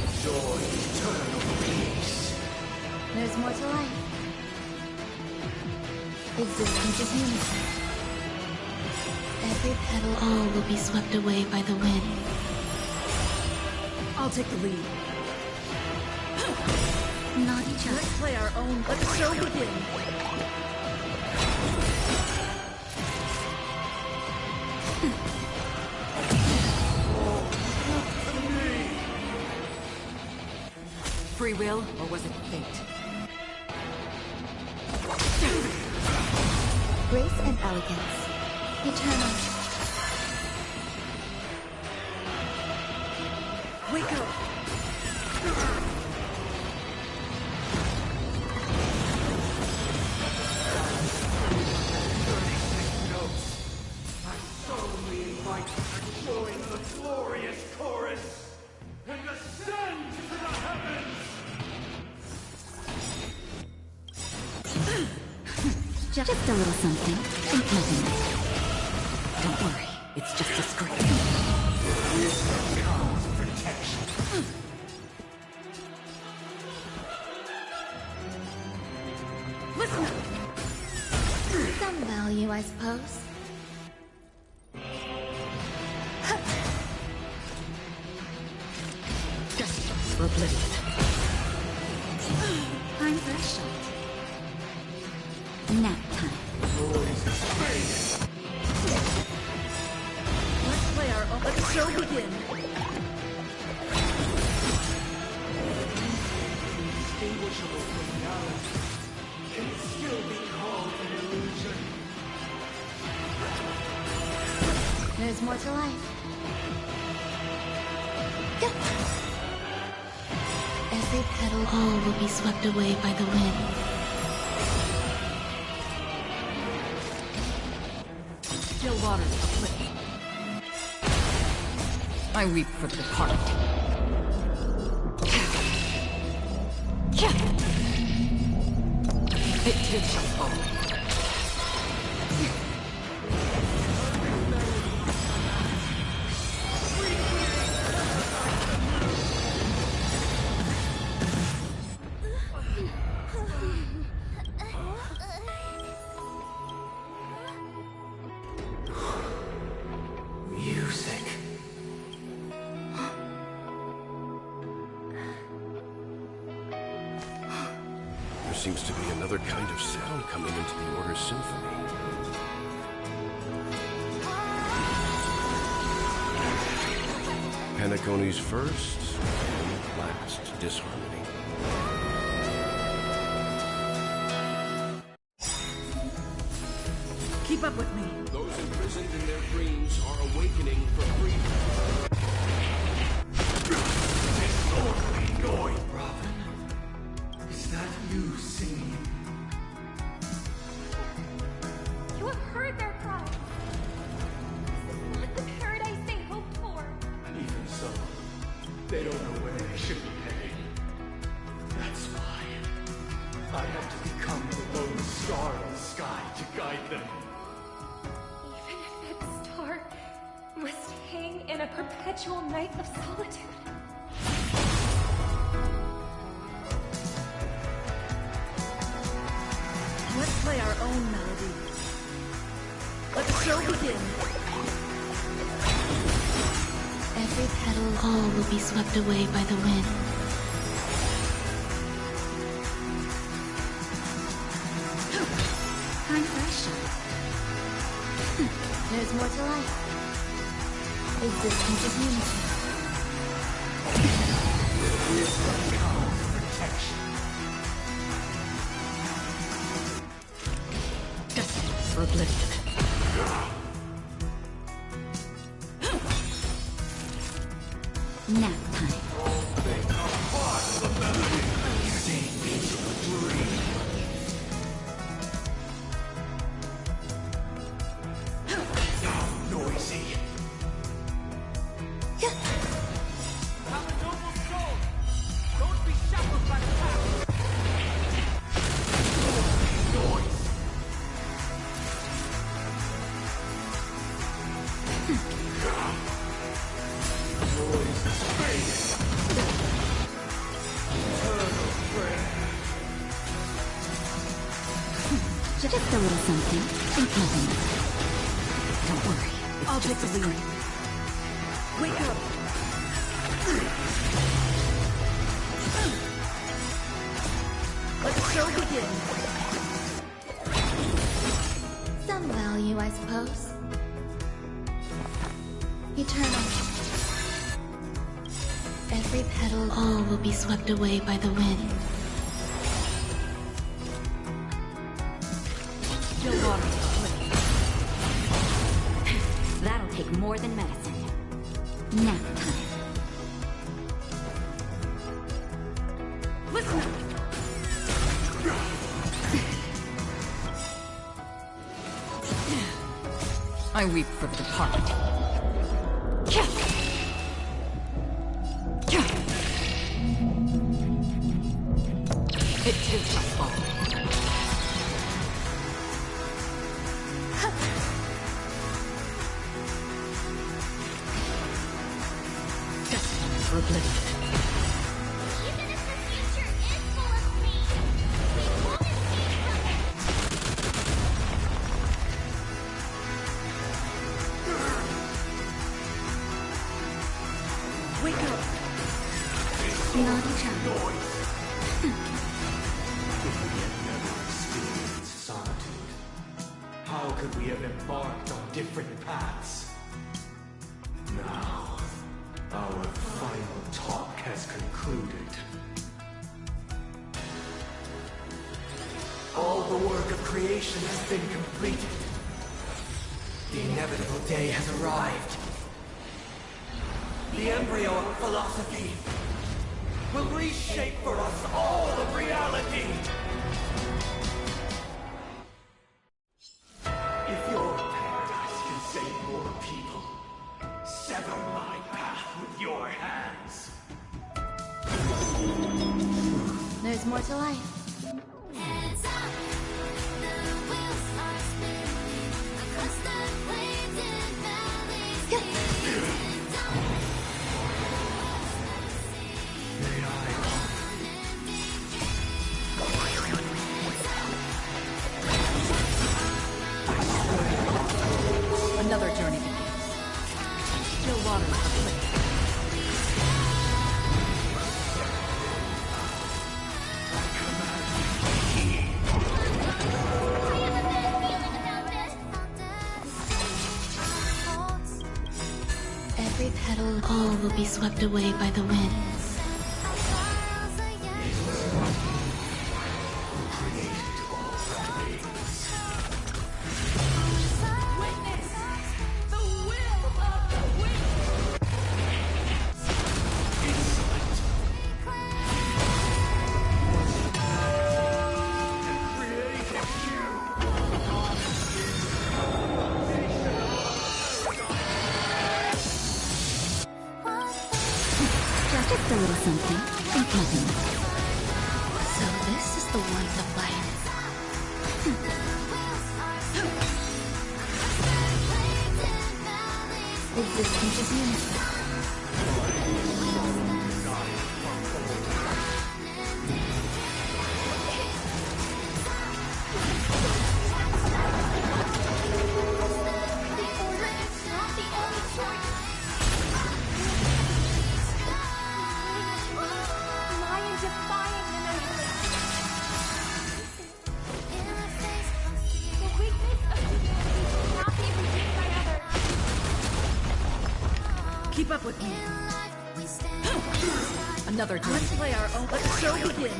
Enjoy eternal peace. There's more to life. Existence is unity. Every Every petal, all will be swept away by the wind. I'll take the lead. Not each other. Let's play our own. Let the show begin. Free will, or was it fate? Grace and elegance. Eternal. Wake up! I solemnly invite you to join the glorious chorus and ascend to the heavens! Just a little something. Think nothing. Don't worry, it's just a scrape. Listen! Some value, I suppose. Just for oblivion. Time for a shot. Nap time. Let's play our own. Let the show begin. Indistinguishable from reality can still be called an illusion. There's more to life. Every petal, all will be swept away by the wind. Still waters afloat. I weep for the departed. It too shall fall. Music. There seems to be another kind of sound coming into the Order's symphony. Penacony's first and last disharmony. Keep up with me. Those imprisoned in their dreams are awakening for freedom. Disorderly noise, Robin. Is that you singing? You have heard their cries. This is not the paradise they hoped for. Even so, they don't know where they should be heading. That's why I have to become the lone star in the sky to guide them. Even if that star must hang in a perpetual night of solitude. Let's play our own melody. Let the show begin. Every petal, all will be swept away by the wind. Time for a shot. There's more to life. Existence is unity. Destined for oblivion. Nap time. Noisy. Have a noble soul. Don't be shackled by the past. Noise. Noise is fading. Eternal prayer. Just a little something. Think nothing. Don't worry, I'll take the lead. Wake up! Let the show begin! Some value, I suppose. Eternal. Every petal, all will be swept away by the wind. That'll take more than medicine. Nap time. Listen! I weep for the departed. It too shall fall. Destiny for oblivion. Even if the future is full of pain, we won't escape from it. Wake up! Naughty child. If we had never experienced solitude, how could we have embarked on different paths? Now, our final talk has concluded. All the work of creation has been completed. The inevitable day has arrived. The embryo of philosophy will reshape for us all of reality. If your paradise can save more people, sever my path with your hands. There's more to life. Another journey begins. Still waters are clear. Every petal, all will be swept away by the wind. Just a little something. Think nothing. So this is the warmth of life. Existence is unity. Keep up with me. Another journey. Let's play our own. Let the show begin.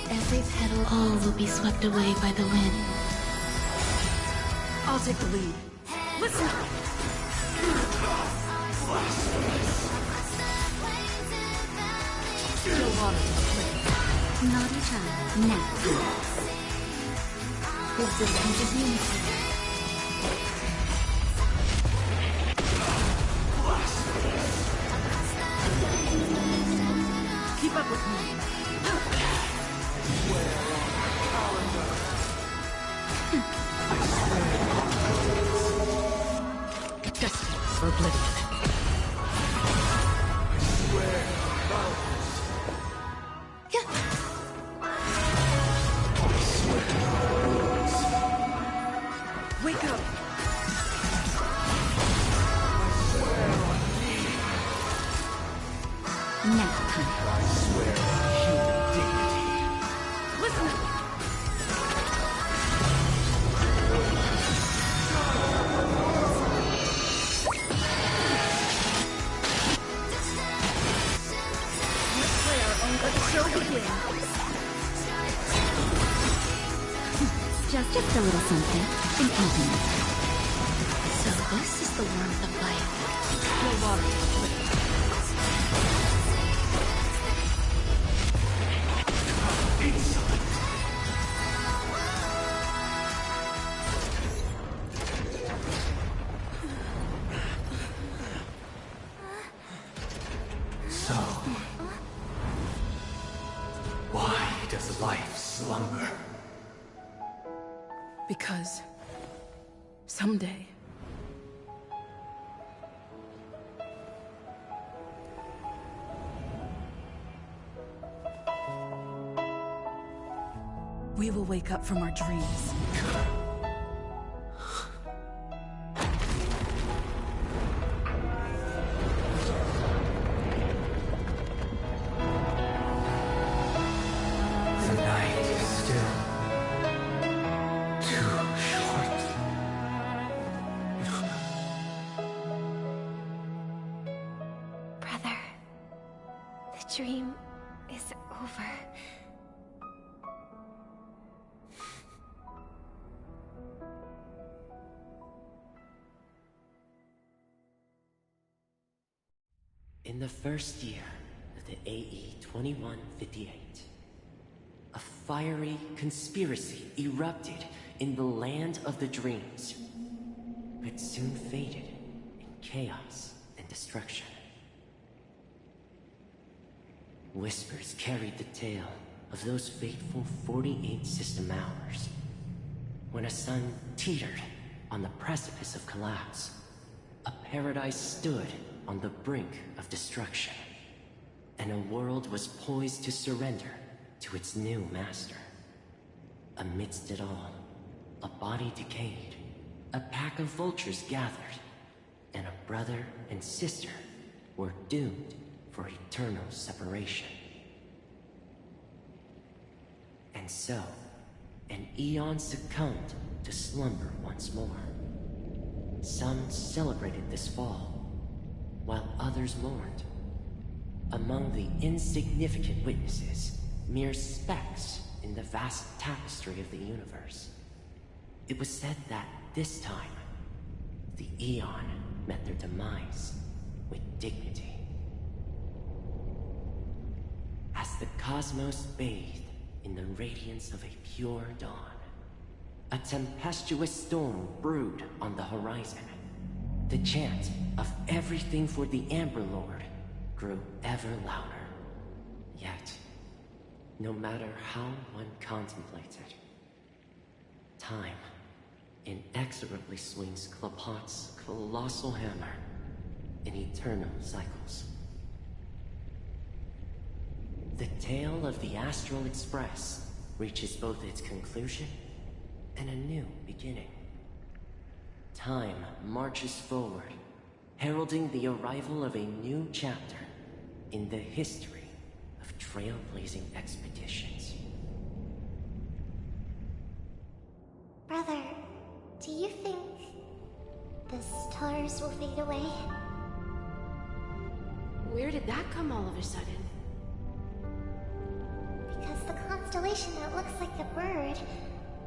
Every petal, all will be swept away by the wind. I'll take the lead. Listen. Still waters are clear. Naughty child. Nap. Existence is unity. Keep up with me. Destiny for oblivion. I swear, Nap time. I swear by human dignity. Listen! Let's play our own. Let the show begin. Just a little something. In keeping. So this is the warmth of life. Your water. So, why does life slumber? Because someday we will wake up from our dreams. The night is still too short. Brother, the dream is over. In the first year of the AE 2158, a fiery conspiracy erupted in the land of the dreams, but soon faded in chaos and destruction. Whispers carried the tale of those fateful 48 system hours, when a sun teetered on the precipice of collapse. A paradise stood on the brink of destruction, and a world was poised to surrender to its new master. Amidst it all, a body decayed, a pack of vultures gathered, and a brother and sister were doomed for eternal separation. And so, an eon succumbed to slumber once more. Some celebrated this fall, while others mourned. Among the insignificant witnesses, mere specks in the vast tapestry of the universe. It was said that this time, the Eon met their demise with dignity. As the cosmos bathed in the radiance of a pure dawn, a tempestuous storm brewed on the horizon. The chant of everything for the Amber Lord grew ever louder. Yet, no matter how one contemplated, time inexorably swings Klapot's colossal hammer in eternal cycles. The tale of the Astral Express reaches both its conclusion and a new beginning. Time marches forward, heralding the arrival of a new chapter in the history of trailblazing expeditions. Brother, do you think the stars will fade away? Where did that come all of a sudden? Because the constellation that looks like a bird,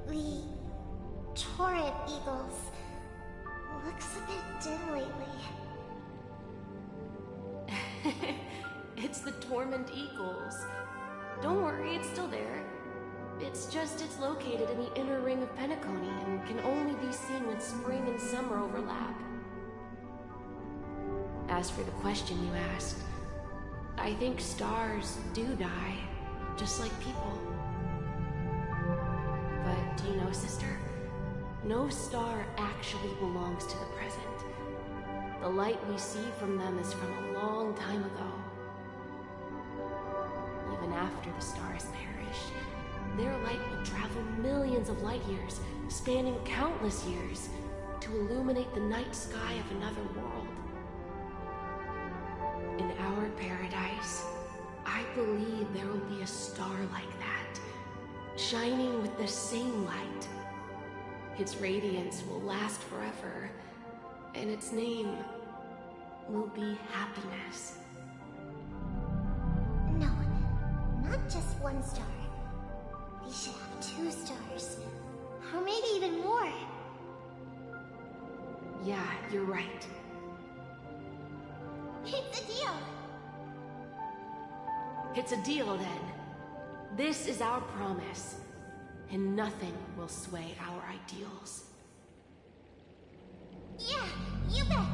the Torrid Eagles, looks a bit dim lately. It's the Torment Eagles. Don't worry, it's still there. It's just it's located in the inner ring of Penacony and can only be seen when spring and summer overlap. As for the question you asked, I think stars do die, just like people. But do you know, sister? No star actually belongs to the present. The light we see from them is from a long time ago. Even after the stars perish, their light will travel millions of light years, spanning countless years, to illuminate the night sky of another world. In our paradise, I believe there will be a star like that, shining with the same light. Its radiance will last forever, and its name will be happiness. No, not just one star. We should have 2 stars. Or maybe even more. Yeah, you're right. It's a deal. It's a deal, then. This is our promise, and nothing will sway our ideals. Yeah, you bet.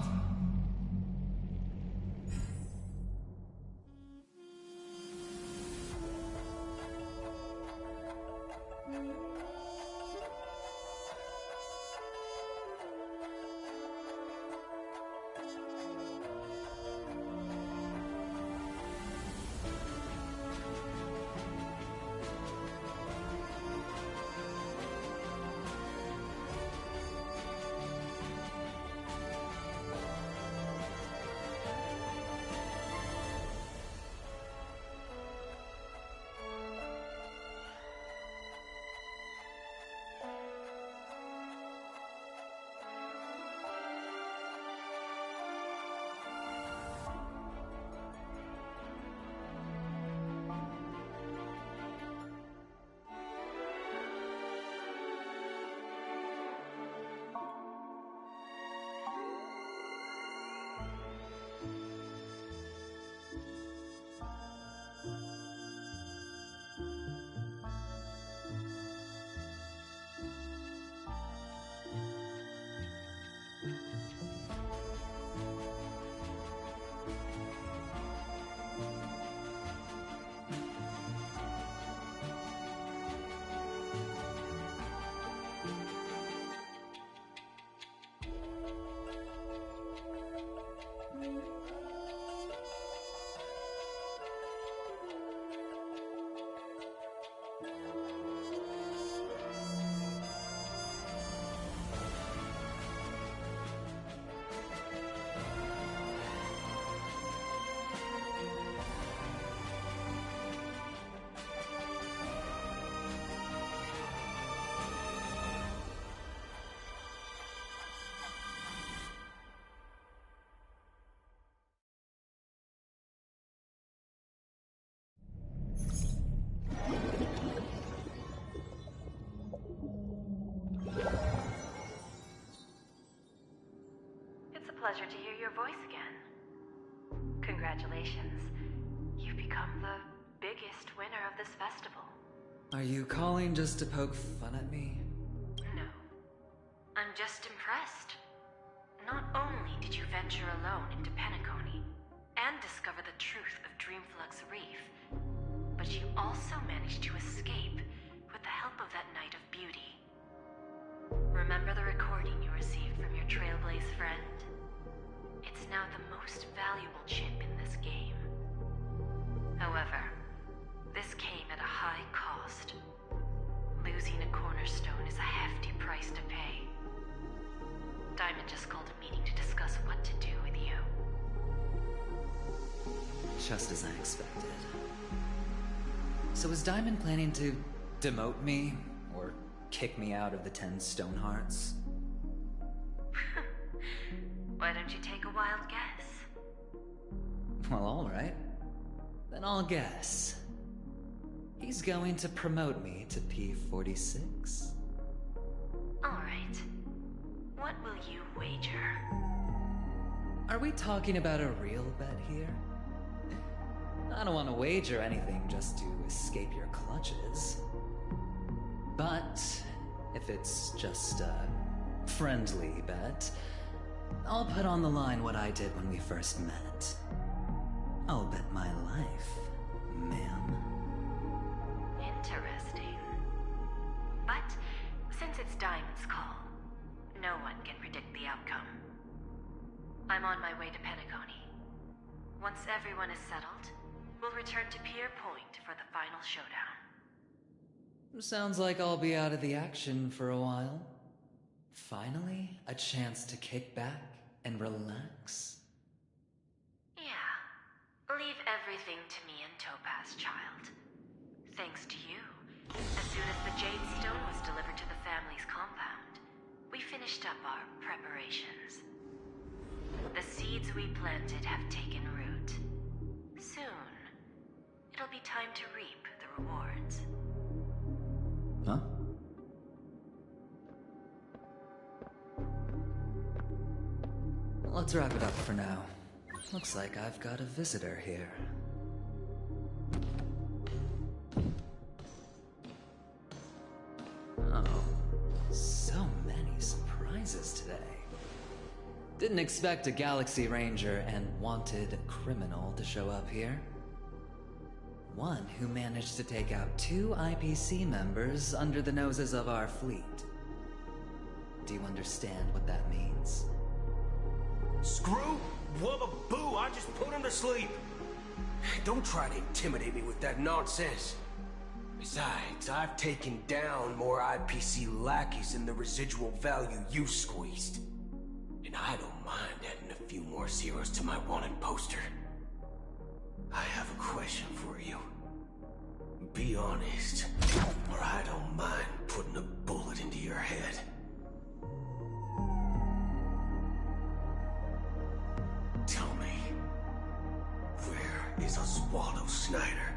Pleasure to hear your voice again. Congratulations. You've become the biggest winner of this festival. Are you calling just to poke fun at me? No. I'm just impressed. Not only did you venture alone into Penacony and discover the truth of Dreamflux Reef, but you also managed to escape with the help of that Knight of Beauty. Remember the recording you received from your Trailblaze friend? It's now the most valuable chip in this game. However, this came at a high cost. Losing a cornerstone is a hefty price to pay. Diamond just called a meeting to discuss what to do with you. Just as I expected. So is Diamond planning to demote me, or kick me out of the 10 Stonehearts? Why don't you take a wild guess? Well, alright. Then I'll guess. He's going to promote me to P46. Alright. What will you wager? Are we talking about a real bet here? I don't want to wager anything just to escape your clutches. But if it's just a friendly bet, I'll put on the line what I did when we first met. I'll bet my life, ma'am. Interesting. But since it's Diamond's call, no one can predict the outcome. I'm on my way to Penacony. Once everyone is settled, we'll return to Pier Point for the final showdown. Sounds like I'll be out of the action for a while. Finally, a chance to kick back and relax. Yeah. Leave everything everything to me and Topaz, child. Thanks to you, as soon as the Jade Stone was delivered to the family's compound, we finished up our preparations. The seeds we planted have taken root. Soon, it'll be time to reap the rewards. Huh? Let's wrap it up for now. Looks like I've got a visitor here. Oh, so many surprises today. Didn't expect a Galaxy Ranger and wanted criminal to show up here. One who managed to take out 2 IPC members under the noses of our fleet. Do you understand what that means? Screw Wubba Boo, I just put him to sleep. Don't try to intimidate me with that nonsense. Besides, I've taken down more IPC lackeys than the residual value you squeezed. And I don't mind adding a few more zeros to my wanted poster. I have a question for you. Be honest, or I don't mind putting a bullet into your head. Tell me, where is Oswaldo Snyder?